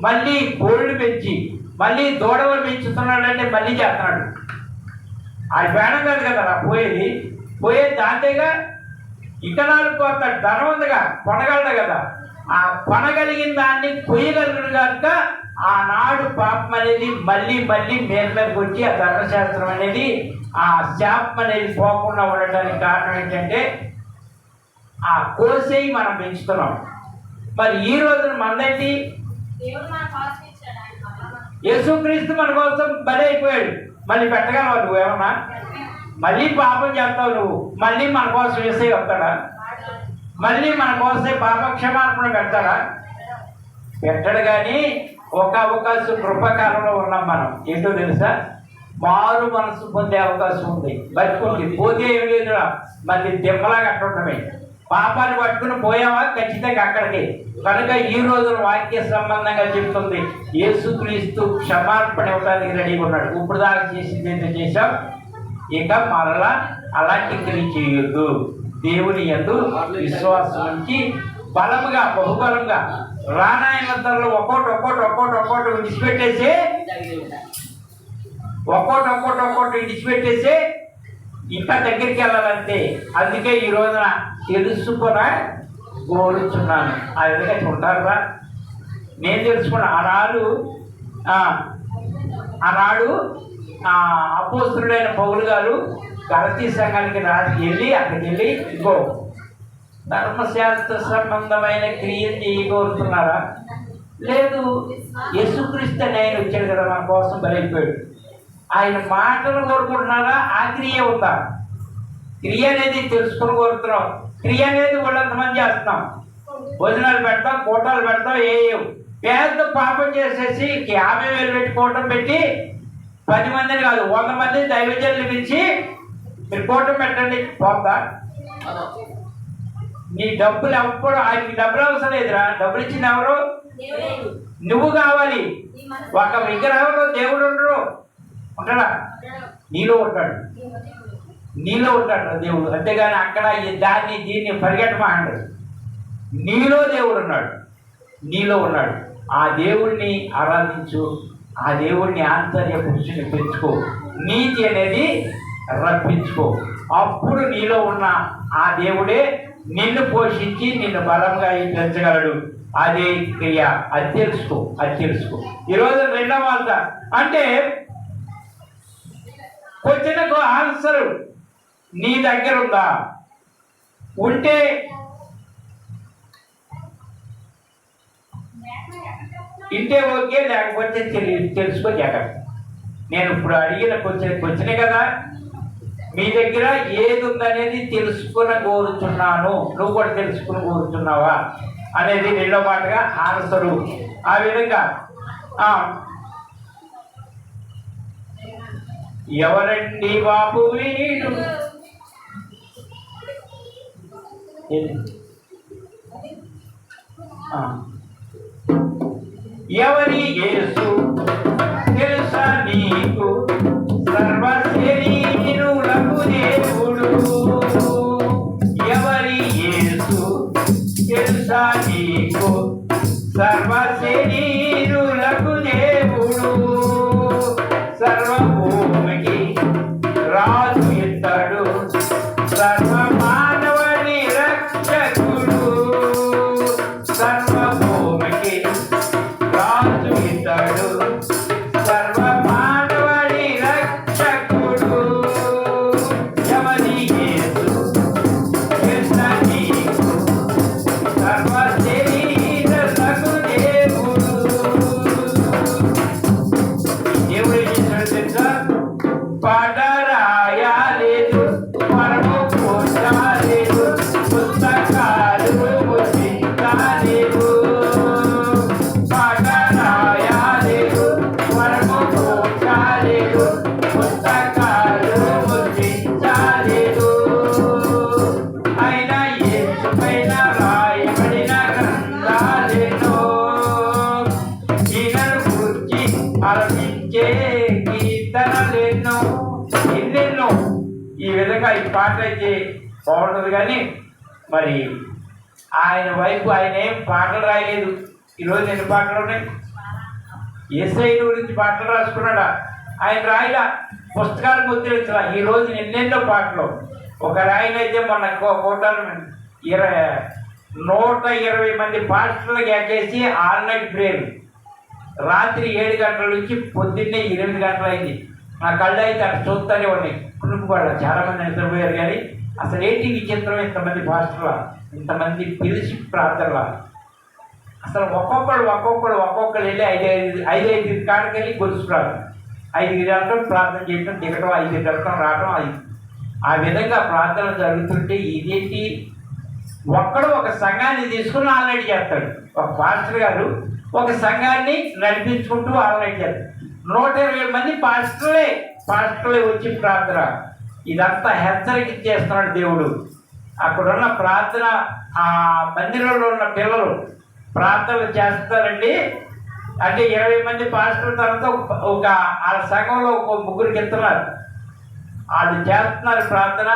మళ్ళీ కోళ్ళు పెంచి, మళ్ళీ దూడలు పెంచుతున్నాడంటే మళ్ళీ చేస్తున్నాడు. అది పేడం కాదు కదా పోయేది దాంతేగా. ఇకనాలు కొత్త ధనం ఉందిగా, కొనగలడు కదా. ఆ కొనగలిగిన దాన్ని కొయ్యగలిగిన కనుక ఆనాడు పాపం అనేది మళ్ళీ మీదకి వచ్చి ఆ ధర్మశాస్త్రం అనేది ఆ శాపం అనేది పోకుండా ఉండటానికి కారణం ఏంటంటే ఆ కోసేయి మనం పెంచుతున్నాం. మరి ఈ రోజున మనదేంటి? యేసుక్రీస్తు మన కోసం బలి అయిపోయాడు. మళ్ళీ పెట్టగలవా నువ్వేమన్నా? మళ్ళీ పాపం చేస్తావు నువ్వు. మళ్ళీ మన కోసం వేసే వస్తాడా? మళ్ళీ మన కోసం పాప క్షమాపణ పెడతాడా? పెట్టడు. కానీ ఒక అవకాశం కృపకాలంలో ఉన్నాం మనం. ఏంటో తెలుసా? మారు మనసు పొందే అవకాశం ఉంది. బతుకుంది పోతే ఏమి లేదురా, మళ్ళీ దెబ్బలాగా అట్టుండమే. పాపాన్ని పట్టుకుని పోయావా ఖచ్చితంగా అక్కడికి. కనుక ఈ రోజు వాక్య సంబంధంగా చెప్తుంది, యేసుక్రీస్తు క్షమార్పణ ఇవ్వడానికి రెడీగా ఉన్నాడు. ఇప్పుడు దాకా చేసింది ఏంటో చేశాం, ఇక మరలా అలాంటి క్రియ చేయొద్దు. దేవుని యందు విశ్వాసం ఉంచి బలముగా బహుబలంగా రానాయనంతలో ఒక్కోటి విడిచిపెట్టేసి విడిచిపెట్టేసి ఇంకా దగ్గరికి వెళ్ళాలంటే. అందుకే ఈ రోజున తెలుసుకున్న కోరుచున్నాను. ఆ విధంగా ఉంటారా? నేను తెలుసుకున్నా. ఆనాడు అపోస్తుడైన పౌలు గారు గలతీ సంఘానికి అక్కడికి వెళ్ళి ఇంకో ధర్మశాస్త్ర సంబంధమైన క్రియలు చేయగోరుతున్నారా? లేదు, యేసుక్రీస్తు నేను వచ్చాడు కదా మన కోసం బలైపోయాడు. ఆయన మాటలు కోరుకుంటున్నారా? ఆ క్రియ ఉందా? క్రియ అనేది తెలుసుకుని కోరుతున్నాం. క్రియ అనేది వాళ్ళంతమంది చేస్తున్నాం. భోజనాలు పెడతాం, కూటాలు పెడతాం, పెద్ద పాపం చేసేసి 50,000 పెట్టి కూటం పెట్టి 10 మందిని కాదు 100 మంది దైవజనులు పిలిచి మీరు కూటం పెట్టండి పోతా. నీ డబ్బులు ఎప్పుడు ఆయనకి డబ్బులు అవసరం లేదురా. డబ్బులు ఇచ్చింది ఎవరు? నువ్వు కావాలి. ఒక విగ్రహంలో దేవుడు ఉంటాడా? నీలో ఉంటాడు దేవుడు. అంతేగాని అక్కడ దీన్ని పరిగెట్టమాండి. నీలో దేవుడు ఉన్నాడు. ఆ దేవుణ్ణి ఆరాధించు. ఆ దేవుణ్ణి ఆంతర్య పురుషుని పెంచుకో. నీతి అనేది రప్పించుకో. అప్పుడు నీలో ఉన్న ఆ దేవుడే నిన్ను పోషించి నిన్ను బలంగా పెంచగలడు. అదే క్రియ. అది తెలుసుకో. ఈరోజు 2వ వార్త అంటే క్వశ్చన్కు ఆన్సర్ నీ దగ్గర ఉందా? ఉంటే ఇంటే ఓకే, లేకపోతే తెలుసుకో జాగ్రత్త. నేను ఇప్పుడు అడిగిన క్వశ్చనే కదా. మీ దగ్గర ఏది ఉందనేది తెలుసుకుని కోరుతున్నాను. నువ్వు కూడా తెలుసుకుని కోరుతున్నావా? అనేది రెండో మాటగా ఆన్సరు. ఆ విధంగా ఎవరండి బాబు వీడు, ఎవరి యేసు తెలుసా నీకు, సర్వశరీరులకు దేవుడు. ఎవరి యేసు తెలుసా నీకు, సర్వశరీరులకు దేవుడు. సర్వభూమికి రాజు ఇతడు, సర్వ మానవుని రక్షకుడు. సర్వభూమికి రాజు ఇతడు, సర్వ మానవుని రక్షకుడు. ఎవరి యేసు తెలుసా నీకు, సర్వశరీరులకు దేవుడు. దేవుడు ఏం చేశాడు తెలుసా? పాట రాయలేదు, పరము పోషలేదు, పుస్తకాలు ముద్రించలేదు. పాట రాయలేదు, పరము పోషలేదు, పుస్తకాలు ముద్రించలేదు. అయినా యేసుపైన రాయబడిన గ్రంథాలెన్నో, ఈయనను గురించి ఆలపించే కీర్తనలెన్నో. ఎన్నెన్నో. ఈ విధంగా ఈ పాట అయితే బాగుంటుంది. కానీ మరి ఆయన వైపు ఆయన ఏం పాటలు రాయలేదు. ఈరోజు ఎన్ని పాటలు ఉన్నాయి? ఎస్ఐ గురించి పాటలు రాసుకున్నాడా? ఆయన రాయలా, పుస్తకాలు ముద్రించలా. ఈరోజు ఎన్నెన్నో పాటలు. ఒక రాయన అయితే మొన్న కోటాలు 120 మంది పాస్టర్లకు ఎక్కేసి ఆల్ నైట్ ప్రేయర్. రాత్రి 7 గంటల నుంచి పొద్దున్నే 8 గంటలు అయింది. నా కళ్ళు అయితే అక్కడ చూస్తూనే ఉన్నాయి. కునుకుపడ చాలామంది నిద్రపోయారు. కానీ అసలు ఏంటి విచిత్రం, ఇంతమంది పాస్టర్ల, ఇంతమంది పిలిచి ప్రార్థనల. అసలు ఒక్కొక్కరు వెళ్ళి 5 కాడికి వెళ్ళి గొలుసుకురారు. 5 గంటలు ప్రార్థన చేయటం, దిగటం, 5 గంటలు రావటం. ఆ విధంగా ప్రార్థన జరుగుతుంటే ఇదేంటి, ఒక్కడు ఒక సంఘాన్ని తీసుకుని ఆల్రెడీ చేస్తాడు. ఒక పాస్టర్ గారు ఒక సంఘాన్ని నడిపించుకుంటూ ఆల్రెడీ చేస్తాడు. 120 మంది పాస్టర్లే వచ్చి ప్రార్థన. ఇదంతా హెచ్చరిక చేస్తున్నాడు దేవుడు. అక్కడున్న ప్రార్థన, ఆ మందిరంలో ఉన్న పిల్లలు ప్రార్థనలు చేస్తారండి. అంటే 20 మంది పాస్టర్ల తర్వాత ఒక వాళ్ళ సంఘంలో ఒక 3 ఇస్తున్నారు. వాళ్ళు చేస్తున్నారు ప్రార్థన.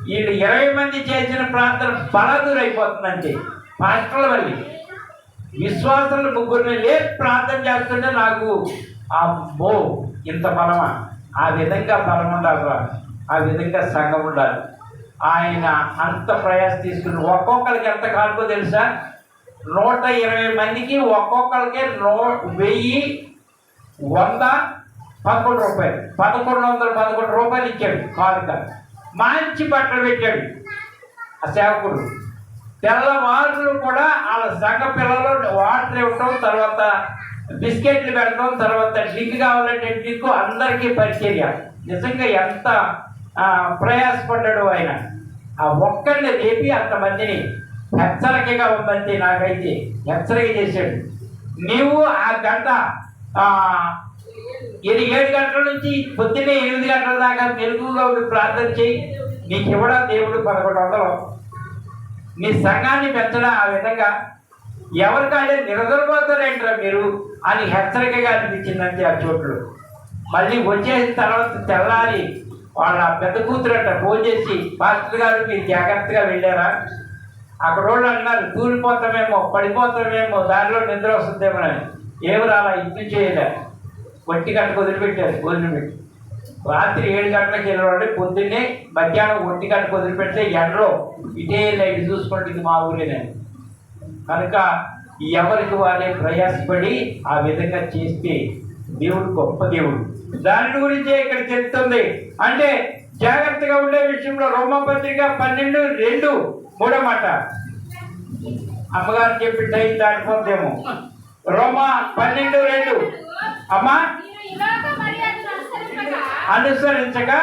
వీళ్ళు 20 మంది చేసిన ప్రార్థన బలదూరైపోతుందంటే పాస్టర్ల వల్ల. విశ్వాసులు 3 లేచి ప్రార్థన చేస్తుంటే నాకు అబ్బో ఇంత బలమా. ఆ విధంగా బలం ఉండాలి, ఆ విధంగా సంఘం ఉండాలి. ఆయన అంత ప్రయాస తీసుకుని ఒక్కొక్కరికి ఎంత కానుకో తెలుసా? 120 మందికి ఒక్కొక్కరికి 1111 రూపాయలు, 1111 రూపాయలు ఇచ్చాడు కానుక. మంచి బట్టలు పెట్టాడు ఆ సేవకుడు. తెల్లవారులు కూడా వాళ్ళ సంఘ పిల్లలు వాటర్ ఇవ్వటం, తర్వాత బిస్కెట్లు పెట్టడం, తర్వాత డ్రింక్ కావాలంటే డ్రింక్, అందరికీ పరిచర్య. నిజంగా ఎంత ప్రయాసపడ్డాడు ఆయన. ఆ ఒక్కరిని రేపి అంతమందిని హెచ్చరికగా ఉందంటే నాకైతే హెచ్చరిక చేశాడు. నీవు ఆ గంట 7 గంటల నుంచి పొద్దున్నే 8 గంటల దాకా తెలుగులో ప్రార్థన చేయి. నీకు ఇవ్వడా దేవుడు 1100. నీ సంఘాన్ని పెంచడా. ఆ విధంగా ఎవరికాడే నిరదరపోతారేంట్రా మీరు అని హెచ్చరికగా అనిపించిందంటే ఆ చోట్లు. మళ్ళీ వచ్చేసిన తర్వాత తెల్లారి వాళ్ళ పెద్ద కూతురట ఫోన్ చేసి, పాస్టర్ గారు మీరు జాగ్రత్తగా వెళ్ళారా? అక్కడ వాళ్ళు అన్నారు తూలిపోతామేమో, పడిపోతామేమో, దారిలో నిద్ర వస్తుందేమో అని. ఏమి రాలా, ఇంటి చేయలే. 1 గంటకు వదిలిపెట్టి రాత్రి 7 గంటలకు వెళ్ళేవాడు. పొద్దున్నే మధ్యాహ్నం 1 గంటకు వదిలిపెడితే ఎండలో ఇటే లైట్ చూసుకోండి, ఇది మా ఊరేనే. కనుక ఎవరికి వారే ప్రయాసపడి ఆ విధంగా చేస్తే దేవుడు గొప్ప దేవుడు. దాని గురించే ఇక్కడ చెప్తుంది. అంటే జాగ్రత్తగా ఉండే విషయంలో రోమపత్రిక 12:2 3వ మాట. అమ్మగారు చెప్పి టైం దాటిపోతేమో. రోమా 12:2. అమ్మా, అనుసరించగా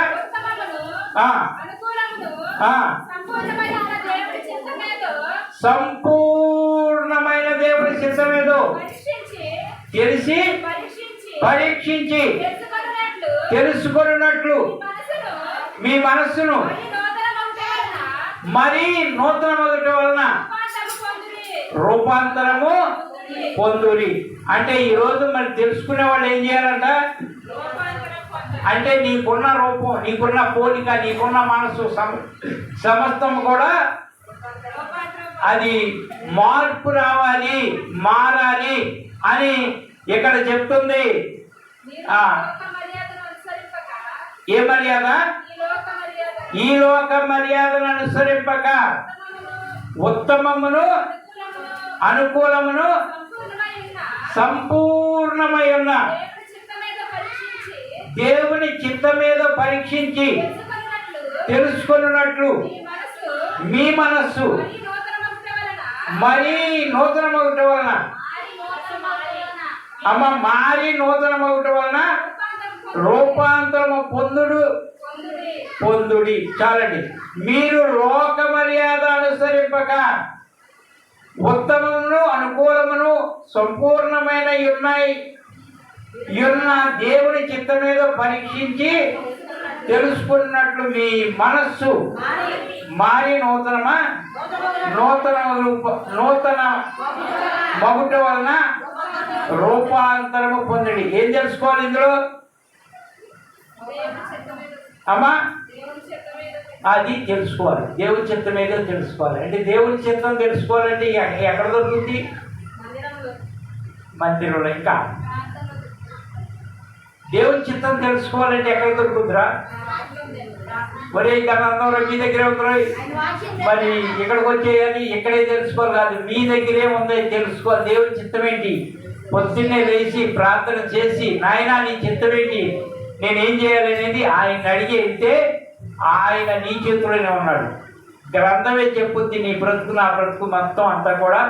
సంపూర్ణమైన దేవుని చిత్తమేదో తెలిసి పరీక్షించి తెలుసుకున్నట్లు మీ మనస్సును మరి నూతన మొదటి వలన రూపాంతరము పొందురి. అంటే ఈరోజు మరి తెలుసుకునే వాళ్ళు ఏం చేయాలంట అంటే నీకున్న రూపం, నీకున్న పోలిక, నీకున్న మనసు సమస్తం కూడా అది మార్పు రావాలి, మారాలి అని ఇక్కడ చెప్తుంది. ఏ మర్యాద? ఈ లోక మర్యాదను అనుసరింపక ఉత్తమమును అనుకూలమును సంపూర్ణమై ఉన్న దేవుని చిత్తమేదో పరీక్షించి తెలుసుకున్నట్లు మీ మనస్సు మరి నూతనమగుట వలన మారి నూతనమగుట వలన రూపాంతరము పొందుడి. చాలండి. మీరు లోక మర్యాద అనుసరింపక ఉత్తమమును అనుకూలమును సంపూర్ణమైన ఉన్న దేవుని చిత్తమేదో పరీక్షించి తెలుసుకున్నట్లు మీ మనస్సు మారి నూతన మగుట వలన రూపాంతరము పొందండి. ఏం తెలుసుకోవాలి ఇందులో అమ్మా? అది తెలుసుకోవాలి. దేవుని చిత్తం ఏదో తెలుసుకోవాలి. అంటే దేవుని చిత్తం తెలుసుకోవాలంటే ఎక్కడ దొరుకుతుంది? మందిరంలో. ఇంకా దేవుని చిత్తం తెలుసుకోవాలంటే ఎక్కడ దొరుకుతుందిరా? మరి అందరూ మీ దగ్గరే ఉంటున్నాయి, మరి ఇక్కడికి వచ్చేయాలి, ఇక్కడే తెలుసుకోవాలి కాదు, మీ దగ్గరే ఉందో తెలుసుకోవాలి. దేవుని చిత్తం ఏంటి? పొద్దున్నే లేచి ప్రార్థన చేసి నాయనా నీ చిత్తం ఏంటి, నేనేం చేయాలి అనేది ఆయన అడిగి వెళ్తే ఆయన నీ చేతిలోనే ఉన్నాడు. గ్రంథమే చెప్పుద్ది నీ బ్రతుకు నా బ్రతుకు మొత్తం అంతా కూడా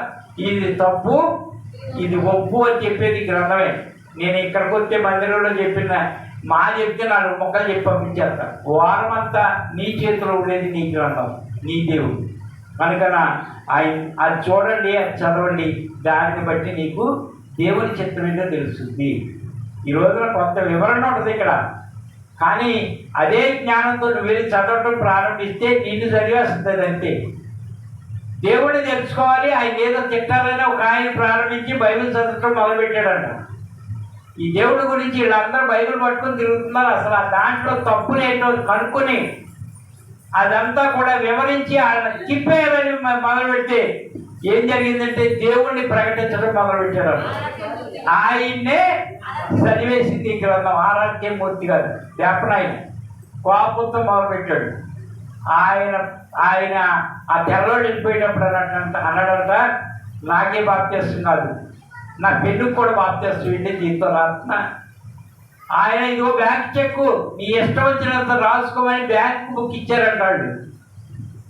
ఇది తప్పు ఇది ఒప్పు అని చెప్పేది గ్రంథమే. నేను ఇక్కడికి వచ్చే మందిరంలో చెప్పిన చెప్తే 4 మొక్కలు చెప్పి పంపించేస్తా. వారం అంతా నీ చేతిలో ఉండేది నీ గ్రంథం, నీ దేవుడు. కనుకనా అది చూడండి, అది చదవండి, దాన్ని బట్టి నీకు దేవుని చిత్తం ఏంటో తెలుస్తుంది. ఈ రోజున కొంత వివరణ ఉంటుంది ఇక్కడ, కానీ అదే జ్ఞానంతో నువ్వు వెళ్ళి చదవటం ప్రారంభిస్తే నిన్ను చదివేస్తుంది అంతే. దేవుడిని తెలుసుకోవాలి, ఆయన ఏదో తిట్టాలని ఒక ఆయన ప్రారంభించి బైబిల్ చదవటం మొదలుపెట్టాడంట. ఈ దేవుడి గురించి వీళ్ళందరూ బైబిల్ పట్టుకొని తిరుగుతున్నారు. అసలు ఆ దాంట్లో తప్పులు ఏంటో కనుక్కొని అదంతా కూడా వివరించి ఆయన తిప్పేయాలని మొదలుపెడితే ఏం జరిగిందంటే దేవుణ్ణి ప్రకటించడం మొదలుపెట్టాడు. ఆయన్నే చదివేసింది గ్రంథం. ఆరాధ్యమూర్తి గారు దేపనాయన కోపంతో మొదలుపెట్టాడు. ఆయన ఆ తెల్లోడు వెళ్ళిపోయేటప్పుడు అన్నాడంట, నాకే బాప్తిస్తం కాదు, నా పెళ్ళికి కూడా బాప్తిస్తం వెళ్ళి దీంతో రాస్తున్నా. ఆయన ఇదిగో బ్యాంక్ చెక్కు నీ ఇష్టం వచ్చినంత రాసుకోమని బ్యాంక్ బుక్ ఇచ్చారంటాడు.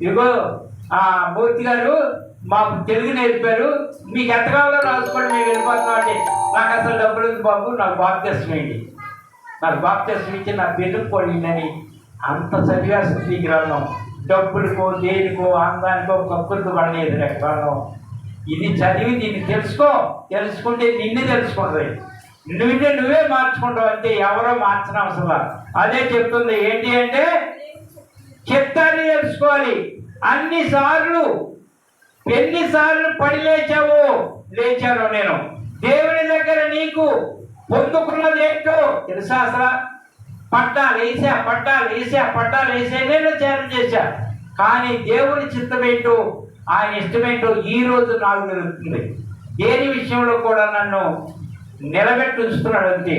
ఇదిగో మూర్తి గారు మాకు తెలుగు నేర్పారు, మీకు ఎంత కావాలో రాసుకోండి, మేము వెళ్ళిపోతున్నాం అంటే నాకు అసలు డబ్బులు ఉంది బాబు, నాకు బాప్తిస్తం ఏంటి, నాకు బాప్తిస్తం ఇచ్చి నా పెళ్ళికి పోయిందని అంత చదివేస్తుంది ఈ గ్రంథం. డబ్బులకో దేనికో అందానికో కప్పులతో పడలేదు గ్రంథం. ఇది చదివి దీన్ని తెలుసుకుంటే నిన్ను తెలుసుకుంటుంది, నువ్వే మార్చుకుంటావు అంతే, ఎవరో మార్చిన అవసరం. అదే చెప్తుంది ఏంటి అంటే చిత్తాన్ని తెలుసుకోవాలి. ఎన్నిసార్లు పడి లేచాను నేను దేవుని దగ్గర, నీకు పొందుకున్నది ఏంటో తెలుసా? అసలు పట్టాలు వేసా నేను ధ్యానం చేశా, కానీ దేవుని చిత్తం ఏంటో ఆయన ఇష్టమేంటో ఈరోజు నాకు తెలుస్తుంది. దేని విషయంలో కూడా నన్ను నిలబెట్టి ఉంచుతున్నాడు అంతే.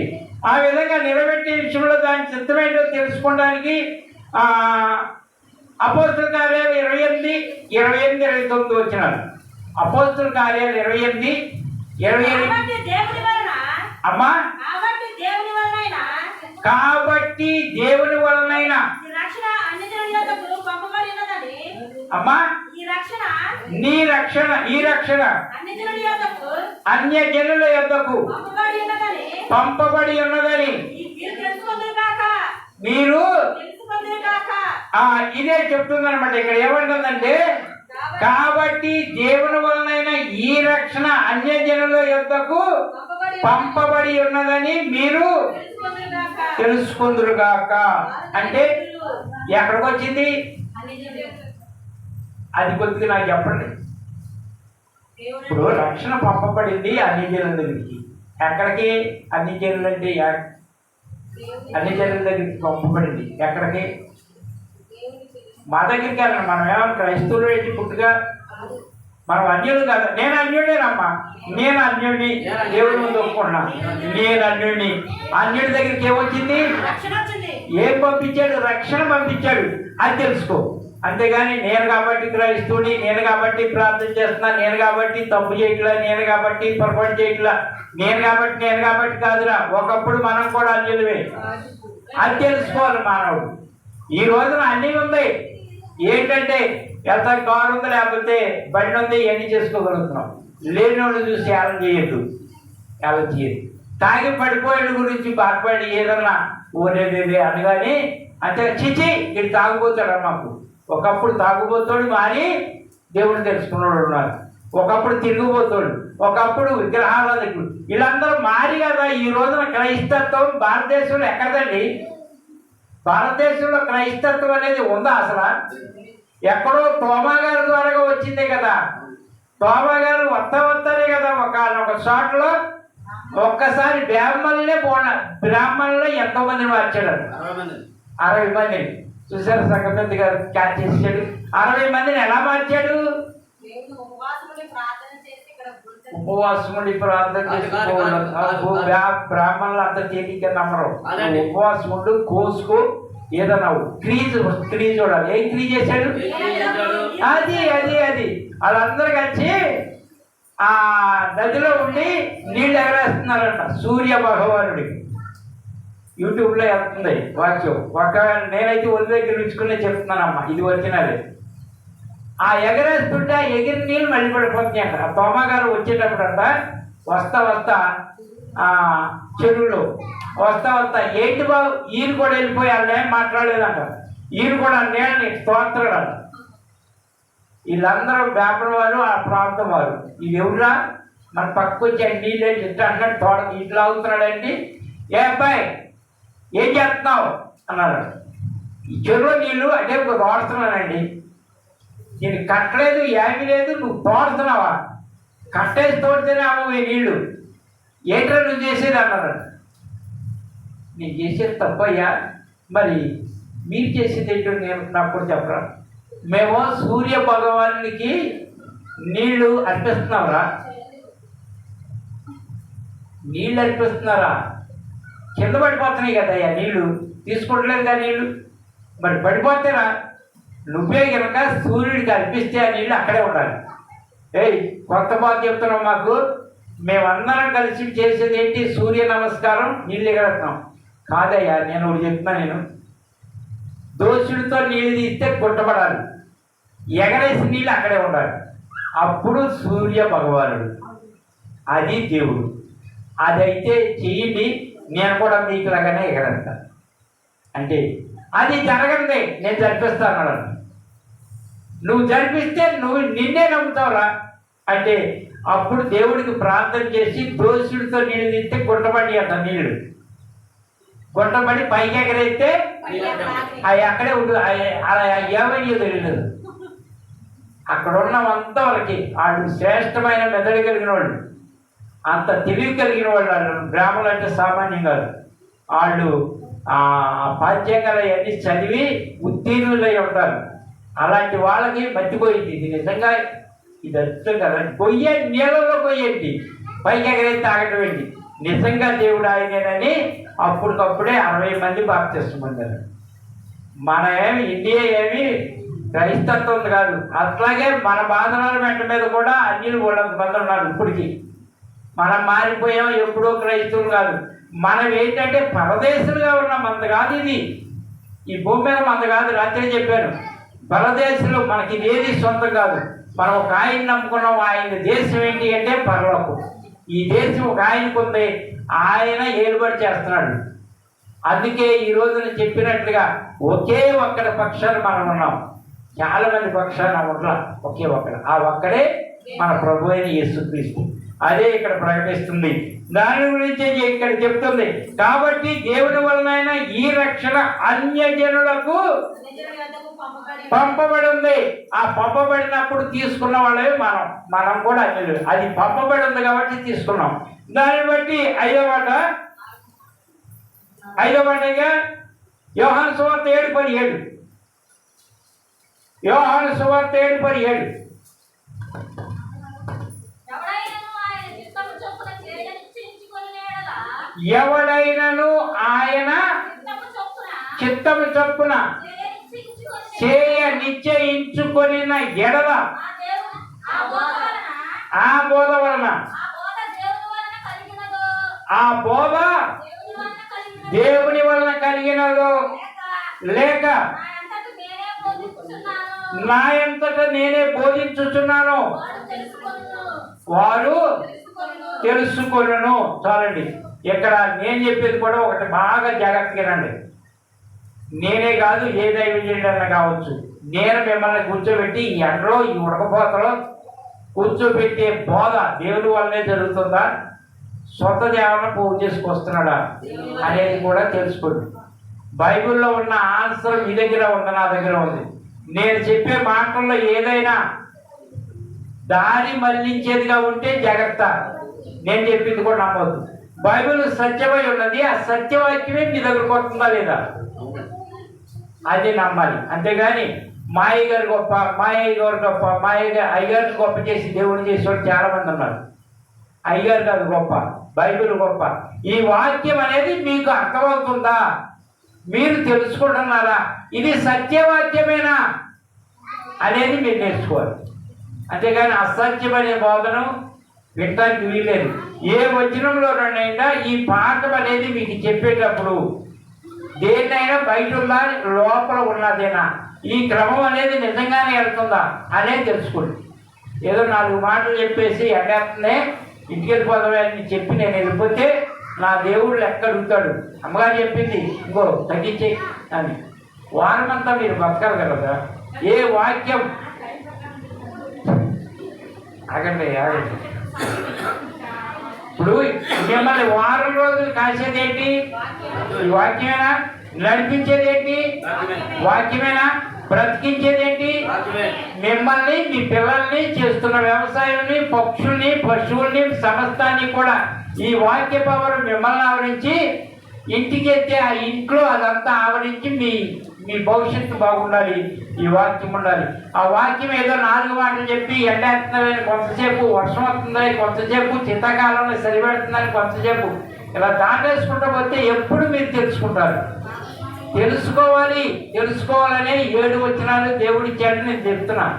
ఆ విధంగా నిలబెట్టే విషయంలో దాని చిత్తమేంటో తెలుసుకోవడానికి అపోస్తల కార్యాలు 28, 29 వచ్చినారు. అపోస్తల కార్యాలు 28, 28. అమ్మా కాబట్టి దేవుని వలనైనా అమ్మా ఈ రక్షణ అన్య జనుల యొద్దకు పంపబడి ఉన్నదని మీరు ఇదే చెప్తుందన్నమాట. ఇక్కడ ఏమంటుందంటే కాబట్టి దేవుని వలనైన ఈ రక్షణ అన్యజనుల యొద్దకు పంపబడి ఉన్నదని మీరు తెలుసుకుందురుగాక. అంటే ఎక్కడికి వచ్చింది అది కొద్దిగా నాకు చెప్పండి. ఇప్పుడు రక్షణ పంపబడింది అన్ని జనుల దగ్గరికి. ఎక్కడికి? అన్ని జనులు అంటే అన్ని జనుల దగ్గరికి పంపబడింది. ఎక్కడికి? మా దగ్గరికి వెళ్ళండి. మనం ఏమన్నా క్రైస్తవులు ఏంటి పుట్టుగా? మనం అన్యుడు కాదు. నేను అన్యుడేనమ్మా, నేను అన్యుడిని, దేవుడి ముందు ఒప్పుకున్నా నేను అన్యుడిని. అన్యుడి దగ్గరికి ఏమొచ్చింది? ఏం పంపించాడు? రక్షణ పంపించాడు. అది తెలుసుకో. అంతేగాని నేను కాబట్టి క్రైస్తవుని, నేను కాబట్టి ప్రార్థన చేస్తున్నా, నేను కాబట్టి తప్పు చేయట్లా, నేను కాబట్టి పొరపాటు చేయట్లా, నేను కాబట్టి కాదురా. ఒకప్పుడు మనం కూడా అన్యులమే. అది తెలుసుకోవాలి మానవుడు. ఈ రోజున అన్నీ ఉంది. ఏంటంటే ఎంత కారు ఉంది, లేకపోతే బండి ఉంది, ఇవన్నీ చేసుకోగలుగుతున్నాం. లేనివాడు చూసి ఏలం చేయొద్దు. తాగి పడిపోయేళ్ళ గురించి బాధపడి ఏదన్నా ఓరేదేది అనగాని అంటే చిచి ఇది తాగుపోతాడు మాకు. ఒకప్పుడు తాగుపోతాడు మారి దేవుడిని తెలుసుకున్నాడు ఉన్నారు. ఒకప్పుడు తిరిగిపోతాడు, ఒకప్పుడు విగ్రహాలకు. వీళ్ళందరూ మారి కదా. ఈ రోజున క్రైస్తత్వం భారతదేశంలో ఎక్కడదండి? భారతదేశంలో క్రైస్తత్వం అనేది ఉందా అసలు? ఎక్కడో తోమా గారి ద్వారా వచ్చిందే కదా. తోమా గారు వస్తనే కదా ఒక షాట్లో ఒక్కసారి బ్రాహ్మణులే ఎంతో మందిని మార్చాడు. 60 మందిని చూసారు. సంగతి గారు క్యాచ్ చేసాడు. 60 మందిని ఎలా మార్చాడు? ఉపవాసం ఉండి ప్రార్థన బ్రాహ్మణులు అంత తేలిక నమ్మరు. ఉపవాసం ఉండు, కోసుకో, ఏదన్నా క్రీజ్ చూడాలి. ఏం క్రీజ్ చేశాడు? అది వాళ్ళందరూ కలిసి ఆ నదిలో ఉండి నీళ్ళు ఎగరేస్తున్నారంట సూర్య భగవానుడికి. యూట్యూబ్లో వెళ్తుంది వాక్యం. ఒకవేళ నేనైతే ఒరి దగ్గర ఉంచుకునే చెప్తున్నానమ్మా, ఇది వచ్చినది. ఆ ఎగరేస్తుంటే ఆ ఎగిరి నీళ్ళు మళ్ళీ పడిపోతున్నాయంట. ఆ తోమా గారు వచ్చేటప్పుడంట వస్తా చెరువులో వస్తా ఏంటి బాబు, ఈయన కూడా వెళ్ళిపోయి వాళ్ళు ఏం మాట్లాడలేదంట. ఈయన కూడా నీళ్ళని స్తోత్రాడు. వీళ్ళందరూ వ్యాపారం వారు, ఆ ప్రాంతం వారు. ఇది ఎవరురా మన పక్కకు వచ్చి నీళ్ళు ఏంటి ఇట్లా అన్నాడు. తోట ఇట్లా అవుతున్నాడండి. ఏ అబ్బాయి ఏం చేస్తున్నావు అన్నారు. ఈ చెరువు నీళ్ళు అంటే తోడుతున్నానండి. నేను కట్టలేదు, ఏమీ లేదు, నువ్వు తోడుతున్నావా? కట్టేసి తోడితేనే అమ్మవు ఈ నీళ్ళు. ఏంట్రా నువ్వు చేసేది అన్నారు. నేను చేసేది తప్పయ్యా, మరి మీరు చేసేది ఏంటో నేను నాకు కూడా చెప్పరా. మేము సూర్య భగవానికి నీళ్లు అర్పిస్తున్నారా? నీళ్ళు అర్పిస్తున్నారా? కింద పడిపోతున్నాయి కదా అయ్యా నీళ్ళు, తీసుకోవట్లేదు కదా నీళ్ళు. మరి పడిపోతేరా నువ్వే కనుక సూర్యుడికి అర్పిస్తే ఆ నీళ్ళు అక్కడే ఉండాలి. కొత్త బాధ చెప్తున్నాం మాకు. మేమందరం కలిసి చేసేది ఏంటి? సూర్య నమస్కారం, నీళ్ళు ఎగరేస్తున్నాం కాదయ్యా. నేను ఒకటి చెప్తున్నా, నేను దోషుడితో నీళ్ళు తీస్తే కొట్టబడాలి, ఎగరేసి నీళ్ళు అక్కడే ఉండాలి. అప్పుడు సూర్య భగవానుడు, అది దేవుడు. అదైతే చెయ్యండి, నేను కూడా మీకు లాగానే ఎగరేస్తాను. అంటే అది జరగండి, నేను జరిపిస్తాను. నువ్వు జరిపిస్తే నువ్వు నిన్నే నమ్ముతావురా అంటే అప్పుడు దేవుడికి ప్రార్థన చేసి దోషుడితో నీళ్ళు తీస్తే గుంటబడి అంట. నీళ్ళు గుంటబడి పైకి ఎగరైతే అవి అక్కడే ఉండు. అలా ఏమయ్యో తెలియదు. అక్కడ ఉన్నవంతా వాళ్ళకి వాళ్ళు శ్రేష్టమైన మెదడు కలిగిన వాళ్ళు, అంత తెలివి కలిగిన వాళ్ళు. వాళ్ళు బ్రాహ్మణులు అంటే సామాన్యం కాదు. వాళ్ళు పాఠ్యాంగాలు అవన్నీ చదివి ఉత్తీర్ణులై ఉంటారు. అలాంటి వాళ్ళకి మర్చిపోయింది ఇది. నిజంగా ఇది అర్థం కదా. గొయ్య నీళ్ళలో గొయ్యేంటి, పైకి ఎగరైతే తాగటం ఏంటి? నిజంగా దేవుడు ఆయనేనని అప్పటికప్పుడే 60 మంది బాప్తిస్మం పొందారు. మన ఏమి ఇండియా ఏమి క్రైస్తత్వం కాదు. అట్లాగే మన బాధల వెంట మీద కూడా అన్యులు కూడా మంది ఉన్నారు. ఇప్పటికి మనం మారిపోయాం, ఎప్పుడో క్రైస్తవులు కాదు. మనం ఏంటంటే పరదేశులుగా ఉన్నాం. మంద కాదు ఇది, ఈ భూమి మీద మంద కాదు. రాత్రి చెప్పాను, పరదేశంలో మనకి ఏది సొంతం కాదు. మనం ఒక ఆయన నమ్ముకున్నాం. ఆయన దేశం ఏంటి అంటే పరలోకం. ఈ దేశం ఒక ఆయనకు ఉంది, ఆయన ఏలుబడి చేస్తున్నాడు. అందుకే ఈ రోజున చెప్పినట్లుగా ఒకే ఒక్కడి పక్షాలు మనం ఉన్నాం. చాలా మంది పక్షాన ఉండలా, ఒకే ఒక్కడ. ఆ ఒక్కడే మన ప్రభు అయిన యేసుక్రీస్తు. అదే ఇక్కడ ప్రకటిస్తుంది. దాని గురించి ఇక్కడ చెప్తుంది. కాబట్టి దేవుని వలన ఈ రక్షణ అన్యజనులకు పంపబడి ఉంది. ఆ పంపబడినప్పుడు తీసుకున్న వాళ్ళే మనం కూడా అన్యులు. అది పంపబడి ఉంది కాబట్టి తీసుకున్నాం. దాన్ని బట్టి ఐదో మాటగా యోహాను సువార్త 7:17. యోహాను సువార్త 7:17. ఎవడైనను ఆయన చిత్తము చొప్పున చేయ నిశ్చయించుకొనిన ఎడల ఆ బోధ వలన, ఆ బోధ దేవుని వలన కలిగినదో లేక నా ఎంతట నేనే బోధించుచున్నాను వారు తెలుసుకొనును. చాలండి. ఇక్కడ నేను చెప్పేది కూడా ఒకటి బాగా జాగ్రత్తగానండి. నేనే కాదు, ఏ దైవజనుడైనా కావచ్చు, నేను మిమ్మల్ని కూర్చోబెట్టి ఈ ఎండలో ఈ ఉడకపోతలో కూర్చోబెట్టే బోధ దేవుని వల్లనే జరుగుతుందా, సొంత దేవన పూజ చేసుకొస్తున్నాడా అనేది కూడా తెలుసుకోండి. బైబిల్లో ఉన్న ఆన్సర్ మీ దగ్గర ఉంది, నా దగ్గర ఉంది. నేను చెప్పే మాటల్లో ఏదైనా దారి మళ్లించేదిగా ఉంటే జాగ్రత్త. నేను చెప్పింది కూడా నమ్మవద్దు. బైబిల్ సత్యమై ఉన్నది. ఆ సత్యవాక్యమే మీ దగ్గరకు వస్తుందా లేదా అది నమ్మాలి. అంతేగాని మా అయ్యగారు గొప్ప, మా అయ్యగారు గొప్ప, మా అయ్యగారిని గొప్ప చేసి దేవుని చేసేవాడు చాలా మంది ఉన్నారు. అయ్యగారు కాదు గొప్ప, బైబిల్ గొప్ప. ఈ వాక్యం అనేది మీకు అర్థమవుతుందా, మీరు తెలుసుకుంటున్నారా, ఇది సత్యవాక్యమేనా అనేది మీరు నేర్చుకోవాలి. అంతేగాని అసత్యమనే బోధను వినటానికి వీలేదు. ఏ వచనంలోనైనా ఈ పాఠం అనేది మీకు చెప్పేటప్పుడు దేన్నైనా బయట ఉందా లోపల ఉన్నదేనా, ఈ క్రమం అనేది నిజంగానే వెళ్తుందా అనేది తెలుసుకోండి. ఏదో 4 మాటలు చెప్పేసి ఎక్కడనే ఇంటికి వెళ్ళిపోతామే అని చెప్పి నేను వెళ్ళిపోతే నా దేవుడు లెక్క అడుగుతాడు. అమ్మగారు చెప్పింది ఇంకో తగ్గించే అని. వారమంతా మీరు బతకాలి కదా. ఏ వాక్యం ఆగండి. ఇప్పుడు మిమ్మల్ని వారం రోజులు కాసేది ఏంటి? ఈ వాక్యమేనా? నడిపించేది ఏంటి? వాక్యమేనా? బ్రతికించేది ఏంటి? మిమ్మల్ని, మీ పిల్లల్ని, చేస్తున్న వ్యవసాయాన్ని, పక్షుల్ని, పశువుల్ని, సమస్తాన్ని కూడా ఈ వాక్య పవర్ మిమ్మల్ని ఆవరించి ఇంటికి ఎత్తే ఆ ఇంట్లో అదంతా ఆవరించి మీ భవిష్యత్తు బాగుండాలి. ఈ వాక్యం ఉండాలి. ఆ వాక్యం ఏదో 4 మాటలు చెప్పి ఎండేస్తుందని కొంతసేపు, వర్షం వస్తుందని కొంతసేపు, శీతాకాలంలో సరిపెడుతుందని కొంతసేపు ఇలా దాటేసుకుంటూ పోతే ఎప్పుడు మీరు తెలుసుకుంటారు. తెలుసుకోవాలనే 7 వచనాలు దేవుడిచ్చాడని నేను చెప్తున్నాను.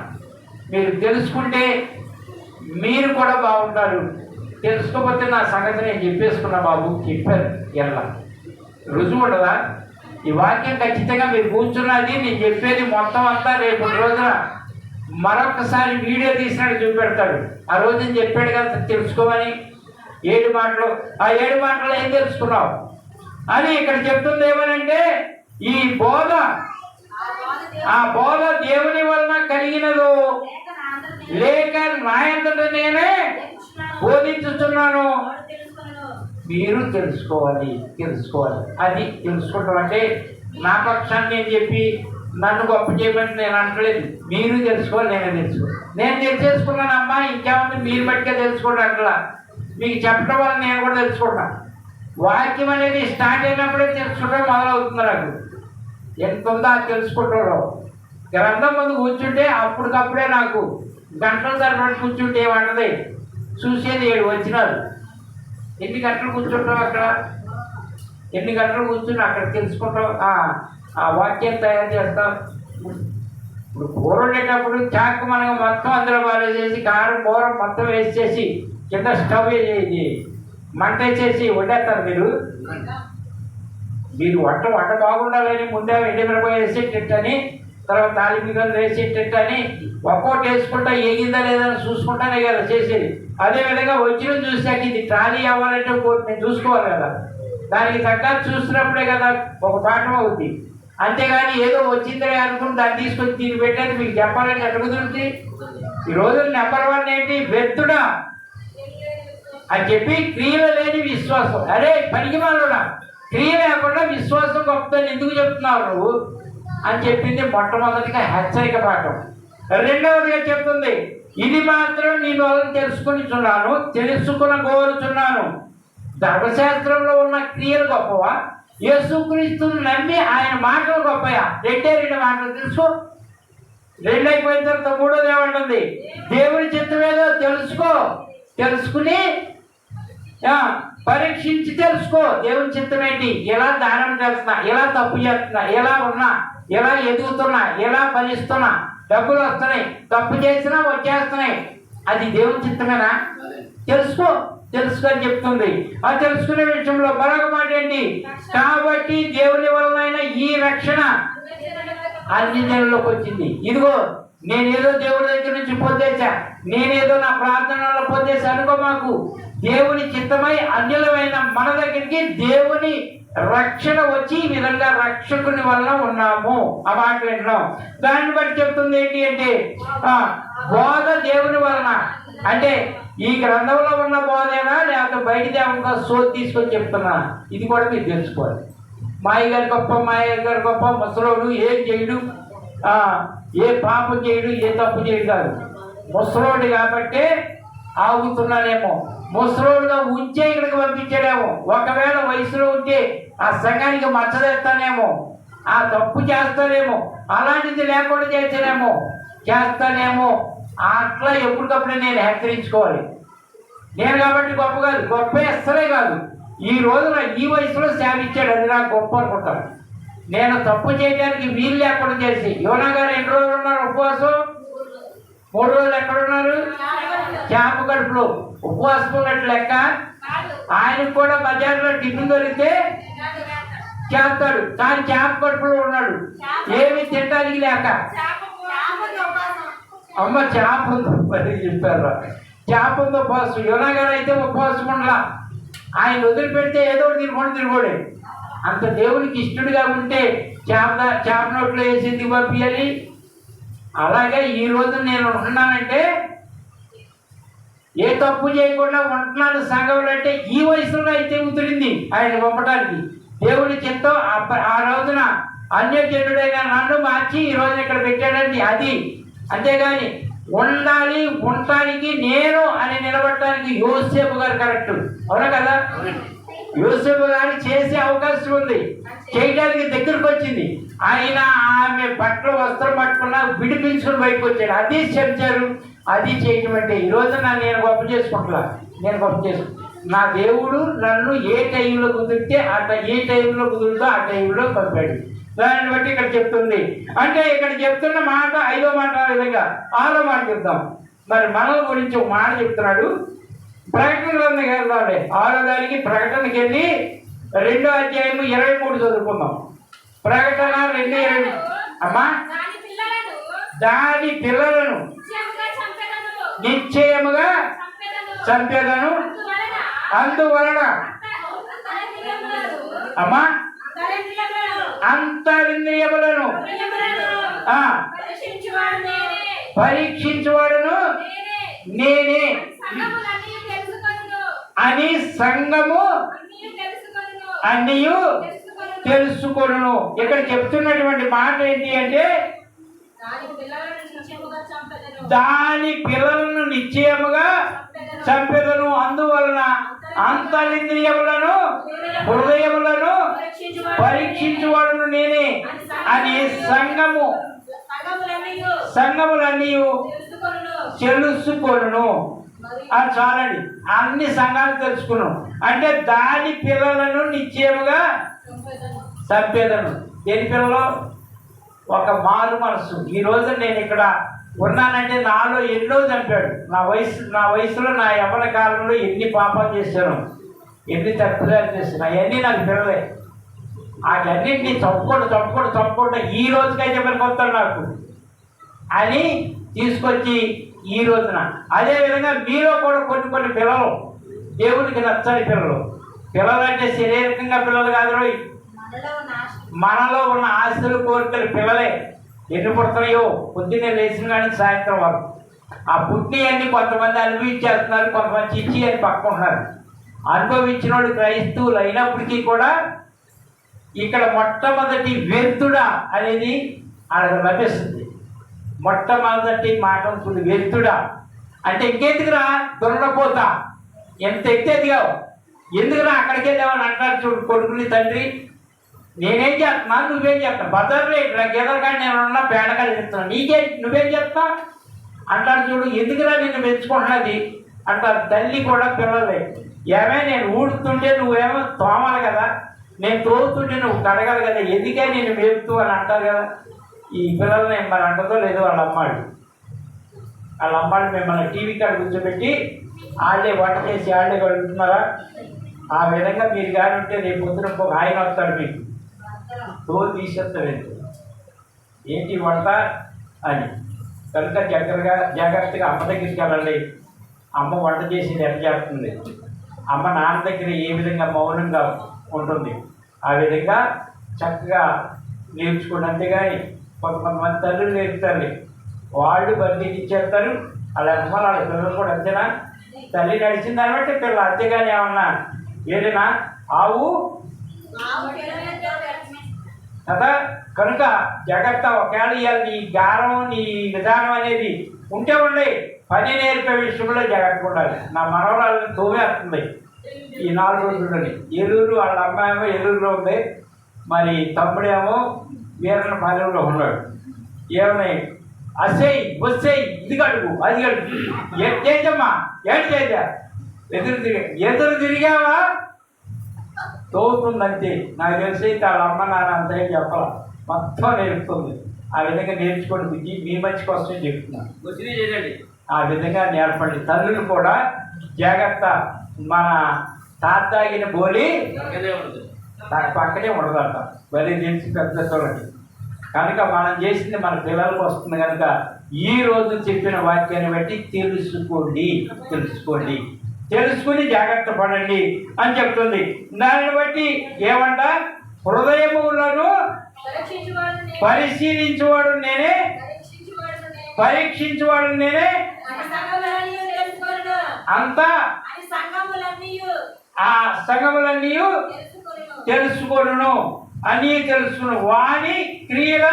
మీరు తెలుసుకుంటే మీరు కూడా బాగుంటారు. తెలుసుకోకపోతే నా సంగతి నేను చెప్పేసుకున్నా బాబు, చెప్పారు ఎలా రుజువు ఉండదా? ఈ వాక్యం ఖచ్చితంగా మీరు కూర్చున్నది నేను చెప్పేది మొత్తం అంతా రేపు రోజున మరొకసారి వీడియో తీసినట్టు చూపెడతాడు. ఆ రోజు నేను చెప్పాడు కదా తెలుసుకోమని 7 మాటలు. ఆ 7 మాటలు ఏం తెలుసుకున్నావు అని ఇక్కడ చెప్తుంది. ఏమనంటే ఈ బోధ, ఆ బోధ దేవుని వలన కలిగినదో లేక నా అంతట నేనే బోధించుతున్నాను. మీరు తెలుసుకోవాలి. అది తెలుసుకోవటం అంటే నా పక్షాన్ని నేను చెప్పి నన్ను గొప్ప చేయమని నేను అంటలేదు. మీరు తెలుసుకోవాలి, నేనే తెలుసుకోవాలి. నేను తెలిసేసుకున్నానమ్మా, ఇంకేముంది మీరు బట్టిగా తెలుసుకోండి అంటలా. మీకు చెప్పడం వల్ల నేను కూడా తెలుసుకుంటాను. వాక్యం అనేది స్టార్ట్ అయినప్పుడే తెలుసుకోవడం మొదలవుతుంది. నాకు ఎంత ఉందో అది తెలుసుకుంటాడు. గ్రంథం ముందు కూర్చుంటే అప్పటికప్పుడే నాకు గంటల తరబడి కూర్చుంటే ఏమంటది చూసేది 7 వచనాలు. ఎన్ని గంటలు కూర్చుంటావు అక్కడ, ఎన్ని గంటలు కూర్చుని అక్కడ తెలుసుకుంటావు. ఆ వాక్యం తయారు చేస్తాం. ఇప్పుడు కూర వండేటప్పుడు చాకు మనం మొత్తం అందులో బారేసేసి కారం కూర మొత్తం వేసేసి కింద స్టవ్ వేసేసి మంట వేసేసి వండేస్తారు. మీరు వంట బాగుండాలని ముందే ఎండిమిరపకాయ వేసేటని, తర్వాత తాలింపులు వేసేటని ఒక్కోటి వేసుకుంటా ఏగిందా లేదని చూసుకుంటానే కదా చేసేది. అదేవిధంగా వచ్చిన చూసాక ఇది ట్రాలీ అవ్వాలంటే నేను చూసుకోవాలి కదా. దానికి తగ్గట్టు చూసినప్పుడే కదా ఒక పాఠం అవుద్ది. అంతేగాని ఏదో వచ్చిందే అనుకుని దాన్ని తీసుకొచ్చి దీన్ని పెట్టేది మీకు చెప్పాలని ఎక్కడ కుదురుతుంది? ఈ రోజు నెంబర్ 1 ఏంటి? వ్యర్థుడా అని చెప్పి క్రియలు లేని విశ్వాసం. అరే పనికి మాలోడా, క్రియ లేకుండా విశ్వాసం గొప్పదని ఎందుకు చెప్తున్నావు నువ్వు అని చెప్పింది మొట్టమొదటిగా హెచ్చరిక పాఠం. రెండవదిగా చెప్తుంది, ఇది మాత్రం నేను వాళ్ళని తెలుసుకుని కోరుచున్నాను. ధర్మశాస్త్రంలో ఉన్న క్రియలు గొప్పవా, యేసుక్రీస్తుని నమ్మి ఆయన మాటలు గొప్పయా? రెండు మాటలు తెలుసుకో. అయిపోయిన తర్వాత మూడోది ఏమంటుంది? దేవుని చిత్తమేదో తెలుసుకుని పరీక్షించి తెలుసుకో. దేవుని చిత్తం ఏంటి? ఎలా దానం చేస్తున్నా, ఎలా తప్పు చేస్తున్నా, ఎలా ఉన్నా, ఎలా ఎదుగుతున్నా, ఎలా ఫలిస్తున్నా, డబ్బులు వస్తున్నాయి, తప్పు చేసినా వచ్చేస్తున్నాయి, అది దేవుని చిత్తమేనా? తెలుసుకొని చెప్తుంది. ఆ తెలుసుకునే విషయంలో మరొక మాట ఏంటి? కాబట్టి దేవుని వలన ఈ రక్షణ అన్ని జనుల్లోకి వచ్చింది. ఇదిగో నేనేదో దేవుడి దగ్గర నుంచి పొందేశా, నేనేదో నా ప్రార్థనలో పొందేశా అనుకో. మాకు దేవుని చిత్తమై అన్యులమైన మన దగ్గరికి దేవుని రక్షణ వచ్చి ఈ విధంగా రక్షకుని వల్ల ఉన్నాము. ఆ మాట విన్నాం. దాన్ని బట్టి చెప్తుంది ఏంటి అంటే బోధ దేవుని వలన. అంటే ఈ గ్రంథంలో ఉన్న బోధేనా లేకపోతే బయట దేవునిగా సోది తీసుకొని చెప్తున్నా? ఇది కూడా మీరు తెలుసుకోవాలి. మాయ గారి గొప్ప ముసలోడు ఏం చేయడు, ఏ పాపం చేయడు, ఏ తప్పు చేయడు కాదు. ముసలోడు కాబట్టే ఆగుతున్నానేమో, ముసలోడుగా ఉంచే ఇక్కడికి పంపించాడేమో. ఒకవేళ వయసులో ఉంటే ఆ సంఘానికి మచ్చదేస్తానేమో, ఆ తప్పు చేస్తానేమో, అలాంటిది లేకుండా చేస్తానేమో. అట్లా ఎప్పటికప్పుడు నేను హెచ్చరించుకోవాలి. నేను కాబట్టి గొప్ప కాదు, గొప్ప అస్సలే కాదు. ఈ రోజున ఈ వయసులో శాపించాడు, అది నాకు గొప్ప అనుకుంటాను. నేను తప్పు చేయడానికి వీలు లేకుండా చేసి యోనా గారు ఎన్ని రోజులు ఉన్నారు ఉపవాసం? 3 రోజులు ఎక్కడున్నారు? చేప కడుపులో ఉపవాసం ఉన్నట్టు లెక్క. ఆయనకు కూడా బజార్లో టిఫిన్ దొరికితే చేస్తాడు, కానీ చేప కడుపులో ఉన్నాడు, ఏమి తినడానికి లేక. అమ్మ చేప ఉందో చెప్పారు, చేప ఉందో ఉపవాసం. యోనా గారు అయితే ఉపవాసం ఉండలా, ఆయన వదిలిపెడితే ఏదో తినకూడదు. అంత దేవునికి ఇష్టడుగా ఉంటే చేప నోట్లో వేసి పంపించాలి. అలాగే ఈ రోజు నేను ఉంటున్నానంటే ఏ తప్పు చేయకుండా ఉంటున్నాను సంఘంలో అంటే ఈ వయసులో అయితే కుదిరింది ఆయన పంపడానికి. దేవుడి చిత్తం ఆ రోజున అన్యజనుడైన నన్ను మార్చి ఈ రోజున ఇక్కడ పెట్టాడండి. అది అంతేగాని ఉండాలి, ఉండటానికి నేను అని నిలబడటానికి యోసేపు గారు కరెక్ట్. అవునా కదా? యోసేపు గారు చేసే అవకాశం ఉంది, చేయడానికి దగ్గరకు వచ్చింది. ఆయన ఆమె బట్టలు వస్త్రం పట్టుకున్నా విడిపించుకుని బయటకు వచ్చాడు. అది చెప్తారు, అది చేయటం అంటే. ఈ రోజున నేను గొప్ప చేసుకుంటున్నా, నా దేవుడు నన్ను ఏ టైంలో కుదిరితే ఏ టైంలో కుదురుతో ఆ టైంలో పంపాడు. దాన్ని బట్టి ఇక్కడ చెప్తుంది. అంటే ఇక్కడ చెప్తున్న మాట 5వ మాట ఆ విధంగా. 6వ మాట చెప్తాం. మరి మనల గురించి ఒక మాట చెప్తున్నాడు. ప్రకటన గ్రంథం వెళ్దాంలే. 6వ దానికి ప్రకటనకి వెళ్ళి 2వ అధ్యాయము 23 చదువుకుందాం. ప్రకటన 2:20. అమ్మా, దాని పిల్లలను నిశ్చయముగా చంపెదను, అందువలన అమ్మా అంతరింద్రియములను పరీక్షించువాడును నేనే అని సంఘము అన్నీయు తెలుసుకొనును. ఇక్కడ చెప్తున్నటువంటి మాట ఏంటి అంటే దాని పిల్లలను నిశ్చయముగా చంపెదను, అందువలన అంతరింద్రియములను హృదయములను పరీక్షించువాడును నేనే అని సంఘములన్నీ తెలుసుకొనును. అది చాలండి, అన్ని సంఘాలు తెలుసుకున్నాం. అంటే దాని పిల్లలను నిశ్చయముగా చంపేదను. దేని పిల్లలు? ఒక మారు మనసు. ఈ రోజు నేను ఇక్కడ ఉన్నానంటే నాలో ఎన్నో చంపాడు. నా వయసులో నా యవ్వన కాలంలో ఎన్ని పాపాలు చేశాను, ఎన్ని తప్పుదాలు చేశాను, అవన్నీ నాకు పిల్లలే. వాటన్నింటినీ చంపుకుంటూ ఈ రోజుకైతే పనికొస్తాడు నాకు అని తీసుకొచ్చి ఈ రోజున. అదేవిధంగా మీలో కూడా కొన్ని పిల్లలు దేవునికి నచ్చని పిల్లలు అంటే శారీరకంగా పిల్లలు కాదు, మనలో ఉన్న ఆశలు కోరికలు పిల్లలే ఎన్ని పుడుతున్నాయో పొద్దున్నే లేచిన కానీ సాయంత్రం వరకు ఆ పుట్టినవన్నీ కొంతమంది అనుభవించేస్తున్నారు, కొంతమంది ఇచ్చి అని పట్టుకుంటున్నారు. అనుభవించిన వాళ్ళు క్రైస్తవులు అయినప్పటికీ కూడా ఇక్కడ మొట్టమొదటి వ్యర్థుడా అనేది వాళ్ళకి లభిస్తుంది. మొట్టమొదటి మాట ఉంటుంది వ్యర్థుడా అంటే ఇంకెందుకురా దొరకపోతా ఎంత ఎత్తేదిగావు ఎందుకురా అక్కడికి వెళ్ళావని అంటారు చూడు కొడుకుని తండ్రి. నేనేం చేస్తున్నాను నువ్వేం చేస్తున్నావు బజార్లో ఇక్కడ గెదరగాడి నేను ఉన్నా పేడకాయలు చెప్తున్నాను నువ్వేం చెప్తావు అంటారు చూడు. ఎందుకురా నిన్ను పెంచుకుంటున్నది అంటారు తల్లి కూడా పిల్లలే. ఏమే నేను ఊడుతుంటే నువ్వేమో తోమాలి కదా, నేను తోలుతుంటే నువ్వు కడగాలి కదా, ఎందుకే నేను మేపుతూ అని అంటారు కదా. ఈ పిల్లల్ని మరి అంటదో లేదో వాళ్ళ అమ్మాళ్ళు మిమ్మల్ని టీవీ కాడ కూర్చోబెట్టి వాళ్ళే వంట చేసి వాళ్ళే కడుగుతున్నారా. ఆ విధంగా మీరు కానీ ఉంటే రేపు పొద్దున ఒక ఆయన వస్తాడు మీకు తోలు తీసేస్తాడు ఏంటి వంట అని. కనుక జాగ్రత్తగా అమ్మ దగ్గరికి వెళ్ళండి. అమ్మ వంట చేసేది ఎంత చేస్తుంది, అమ్మ నాన్న దగ్గర ఏ విధంగా మౌనంగా ఉంటుంది ఆ విధంగా చక్కగా నేర్చుకోండి. అంతేగాని కొంతమంది తల్లులు నేర్పుతారు, వాళ్ళు బందీకి ఇచ్చేస్తారు, వాళ్ళ అమ్మాయి వాళ్ళ పిల్లలు కూడా అంతేనా. తల్లి నడిచిన దాన్ని బట్టి పిల్లలు అంతేగాని ఏమన్నా ఏదైనా ఆవు కదా. కనుక జాగ్రత్త. ఒకవేళ ఇవాళ నీ గారం నీ విధానం అనేది ఉంటే ఉండే పని నేర్పే విషయంలో జాగ్రత్తగా ఉండాలి. నా మనవరాలను తోమేస్తుంది ఈ 4 రోజుల్లోని. ఏలూరు వాళ్ళ అమ్మాయేమో ఏలూరులో ఉంది, మరి తమ్ముడేమో వీరన్నపాలెంలో ఉన్నాడు. ఏమన్నాయి అసేయ్ వసేయ్ ఇది కడుగు అది కడుగు ఏంటమ్మా ఏంటి చేద్దా ఎదురు తిరిగావా తోగుతుందంతే. నాకు తెలిసి వాళ్ళ అమ్మ నాన్న అంతా ఏం చెప్పాల మొత్తం నేర్పుతుంది. ఆ విధంగా నేర్చుకోండి, మీ మంచి కోసం చెప్తున్నాను. ఆ విధంగా నేర్పండి. తల్లులు కూడా జాగ్రత్త. మన తాత తాగిన బోలి పక్కనే ఉండదట మరి తెలిసి పెద్ద తోలకి. కనుక మనం చేసింది మన పిల్లలకు వస్తుంది. కనుక ఈ రోజు చెప్పిన వాక్యాన్ని బట్టి తెలుసుకుని జాగ్రత్త పడండి అని చెప్తుంది. దానిని బట్టి ఏమంట హృదయములను పరిశీలించువాడు నేనే పరీక్షించువాడు నేనే అంతా ఆ సంగములన్నీ తెలుసుకొనును అని తెలుసుకును. వాని క్రియల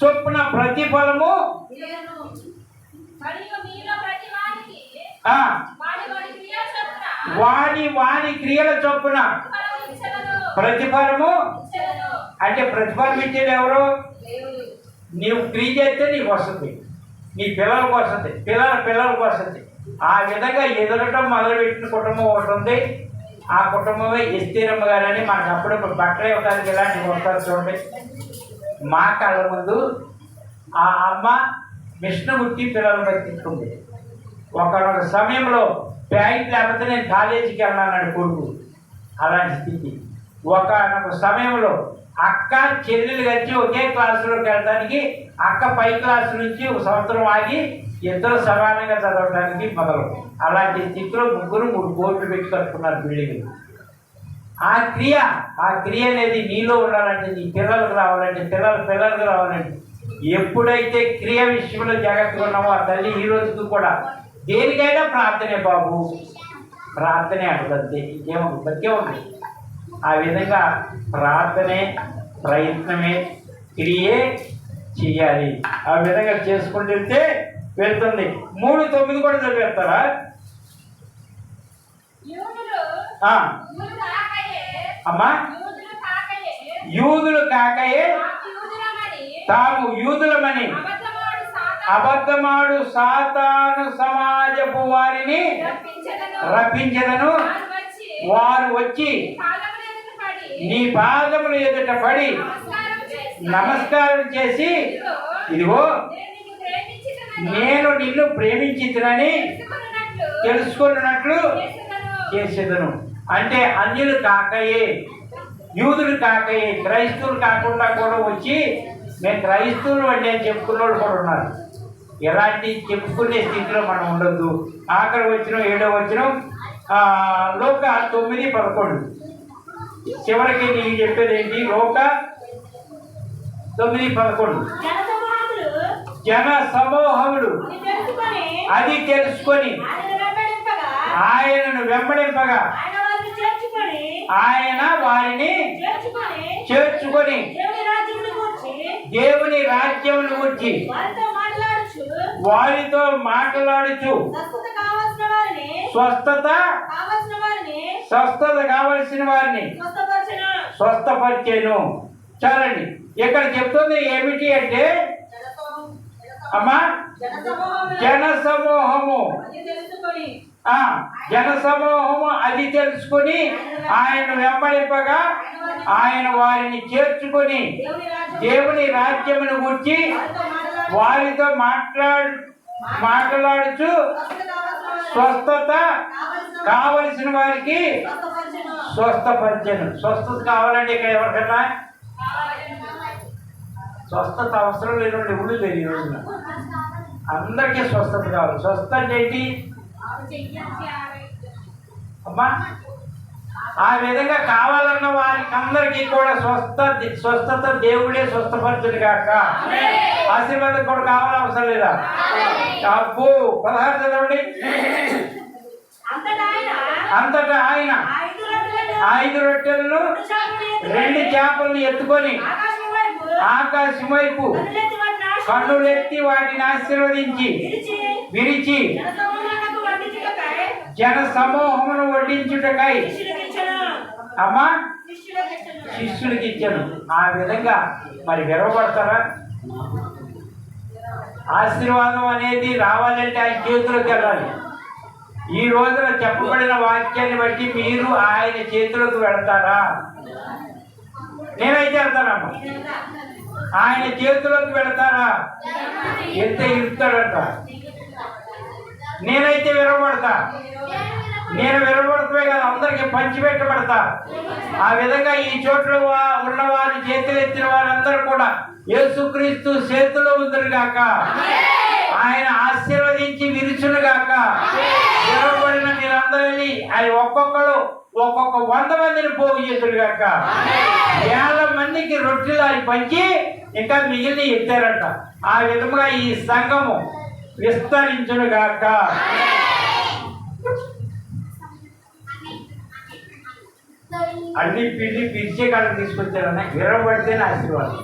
చొప్పున ప్రతిఫలము వాని క్రియల చొప్పున ప్రతిఫలము అంటే ప్రతిఫలం ఇచ్చేది ఎవరు? నీవు క్రియ చేస్తే నీకు వస్తుంది, నీ పిల్లలకు వస్తుంది, పిల్లలకు వస్తుంది. ఆ విధంగా ఎదగటం మొదలుపెట్టిన కుటుంబం ఒకటి ఉంది. ఆ కుటుంబమే ఎస్తీరమ్మ గారని మనకు అప్పుడప్పుడు బట్టలు ఇవ్వడానికి ఇలాంటివి వస్తారు చూడండి. మా కళ్ళ ముందు ఆ అమ్మ మిషన్ కుట్టి పిల్లలు బతికించుకుంది. ఒకనొక సమయంలో ప్యాంట్ లేకపోతే నేను కాలేజీకి వెళ్ళానన్నాడు కొడుకు. అలాంటి స్థితి. ఒకనొక సమయంలో అక్క చెల్లెలు కలిసి ఒకే క్లాసులోకి వెళ్ళడానికి అక్క పై క్లాసు నుంచి 1 సంవత్సరం ఆగి ఇద్దరు సమానంగా చదవడానికి మొదలు. అలాంటి స్థితిలో 3 కోట్లు పెట్టి కట్టుకున్నారు బిల్డింగ్. ఆ క్రియ అనేది నీలో ఉండాలంటే, నీ పిల్లలకు రావాలంటే, పిల్లలకు రావాలంటే ఎప్పుడైతే క్రియ విషయంలో జాగ్రత్తగా ఉన్నామో ఆ తల్లి ఈ రోజుకు కూడా దేనికైనా ప్రార్థనే బాబు, ప్రార్థనే అంటుంది. ఇంకేమో ఉంది. ఆ విధంగా ప్రార్థనే, ప్రయత్నమే, క్రియే చెయ్యాలి. ఆ విధంగా చేసుకుంటూ వెళ్తే వెళ్తుంది. 3:9 కూడా చదివేస్తారా? అమ్మా యూదులు కాకయే తాము యూదులమని అబద్ధమాడు సాతాను సమాజపు వారిని రప్పించెదను. వారు వచ్చి నీ పాదముల ఎదుట పడి నమస్కారం చేసి ఇదిగో నేను నిన్ను ప్రేమించితినని తెలుసుకున్నట్లు చేసేదను. అంటే అన్యులు కాకయే, యూదులు కాకయే, క్రైస్తవులు కాకుండా కూడా వచ్చి మేము క్రైస్తవులు అంటే చెప్పుకున్న వాళ్ళు కూడా ఉన్నారు. ఎలాంటి చెప్పుకునే స్థితిలో మనం ఉండొద్దు. ఆఖరి వచ్చిన 7వ వచనం Luka 9:11 చివరికి నీకు చెప్పేది ఏంటి? లోక 9:11 జన సమూహములు అది తెలుసుకొని ఆయనను వెంబడింపగా ఆయన వారిని చేర్చుకొని దేవుని రాజ్యమును గురించి వారితో మాట్లాడుచు స్వస్థత కావలసిన వారిని స్వస్థపరిచేను. చాలండి. ఇక్కడ చెప్తుంది ఏమిటి అంటే అమ్మా జన సమూహము అది తెలుసుకొని ఆయన వెంబడింపగా ఆయన వారిని చేర్చుకొని దేవుని రాజ్యమును గురించి వారితో మాట్లాడుచు స్వస్థత కావలసిన వారికి స్వస్థపరిచను. స్వస్థత కావాలంటే ఇక్కడ ఎవరికన్నా స్వస్థత అవసరం లేని ఎవరు లేదు. ఈ రోజున అందరికీ స్వస్థత కావాలి. స్వస్థత అంటే ఏంటి అమ్మా? ఆ విధంగా కావాలన్న వారికి అందరికీ కూడా స్వస్థత దేవుడే స్వస్థపరచును కాక. ఆశీర్వాదం కూడా కావాలని అవసరం లేదా? అబ్బో 16 చదవండి. అంతటా ఆయన 5 రొట్టెలను 2 చేపలను ఎత్తుకొని ఆకాశం వైపు కన్నులెత్తి వాటిని ఆశీర్వదించి విరిచి జన సమూహమును వడ్డించుటకై అమ్మా శిష్యుడికి ఇచ్చాను. ఆ విధంగా మరి విరవబడతారా? ఆశీర్వాదం అనేది రావాలంటే ఆయన చేతులకు వెళ్ళాలి. ఈ రోజున చెప్పబడిన వాక్యాన్ని బట్టి మీరు ఆయన చేతులకు వెళతారా? నేనైతే వెళ్తానమ్మా. ఆయన చేతులకు వెళతారా? ఎంత ఇస్తాడంట. నేనైతే విరవబడతా. నేను విరవబడతామే కదా, అందరికి పంచిపెట్టబడతా. ఆ విధంగా ఈ చోట్ల ఉన్నవారు చేతులు ఎత్తిన వారందరూ కూడా యేసుక్రీస్తు చేతిలో ఉందరుగాక. ఆయన ఆశీర్వదించి విరుచునుగాక. విరవబడిన మీరందరినీ ఆయన ఒక్కొక్కరు ఒక్కొక్క 100 మందిని పోగు చేతుడుగాక. 1000 మందికి రొట్టెలు ఆయన పంచి ఇంకా మిగిలిన ఎత్తారంట. ఆ విధముగా ఈ సంఘము విస్తరించునుగాక. అన్ని పిండి పిలిచే కాళ్ళకి తీసుకొచ్చారన్న. విరవబడితేనే ఆశీర్వాదం.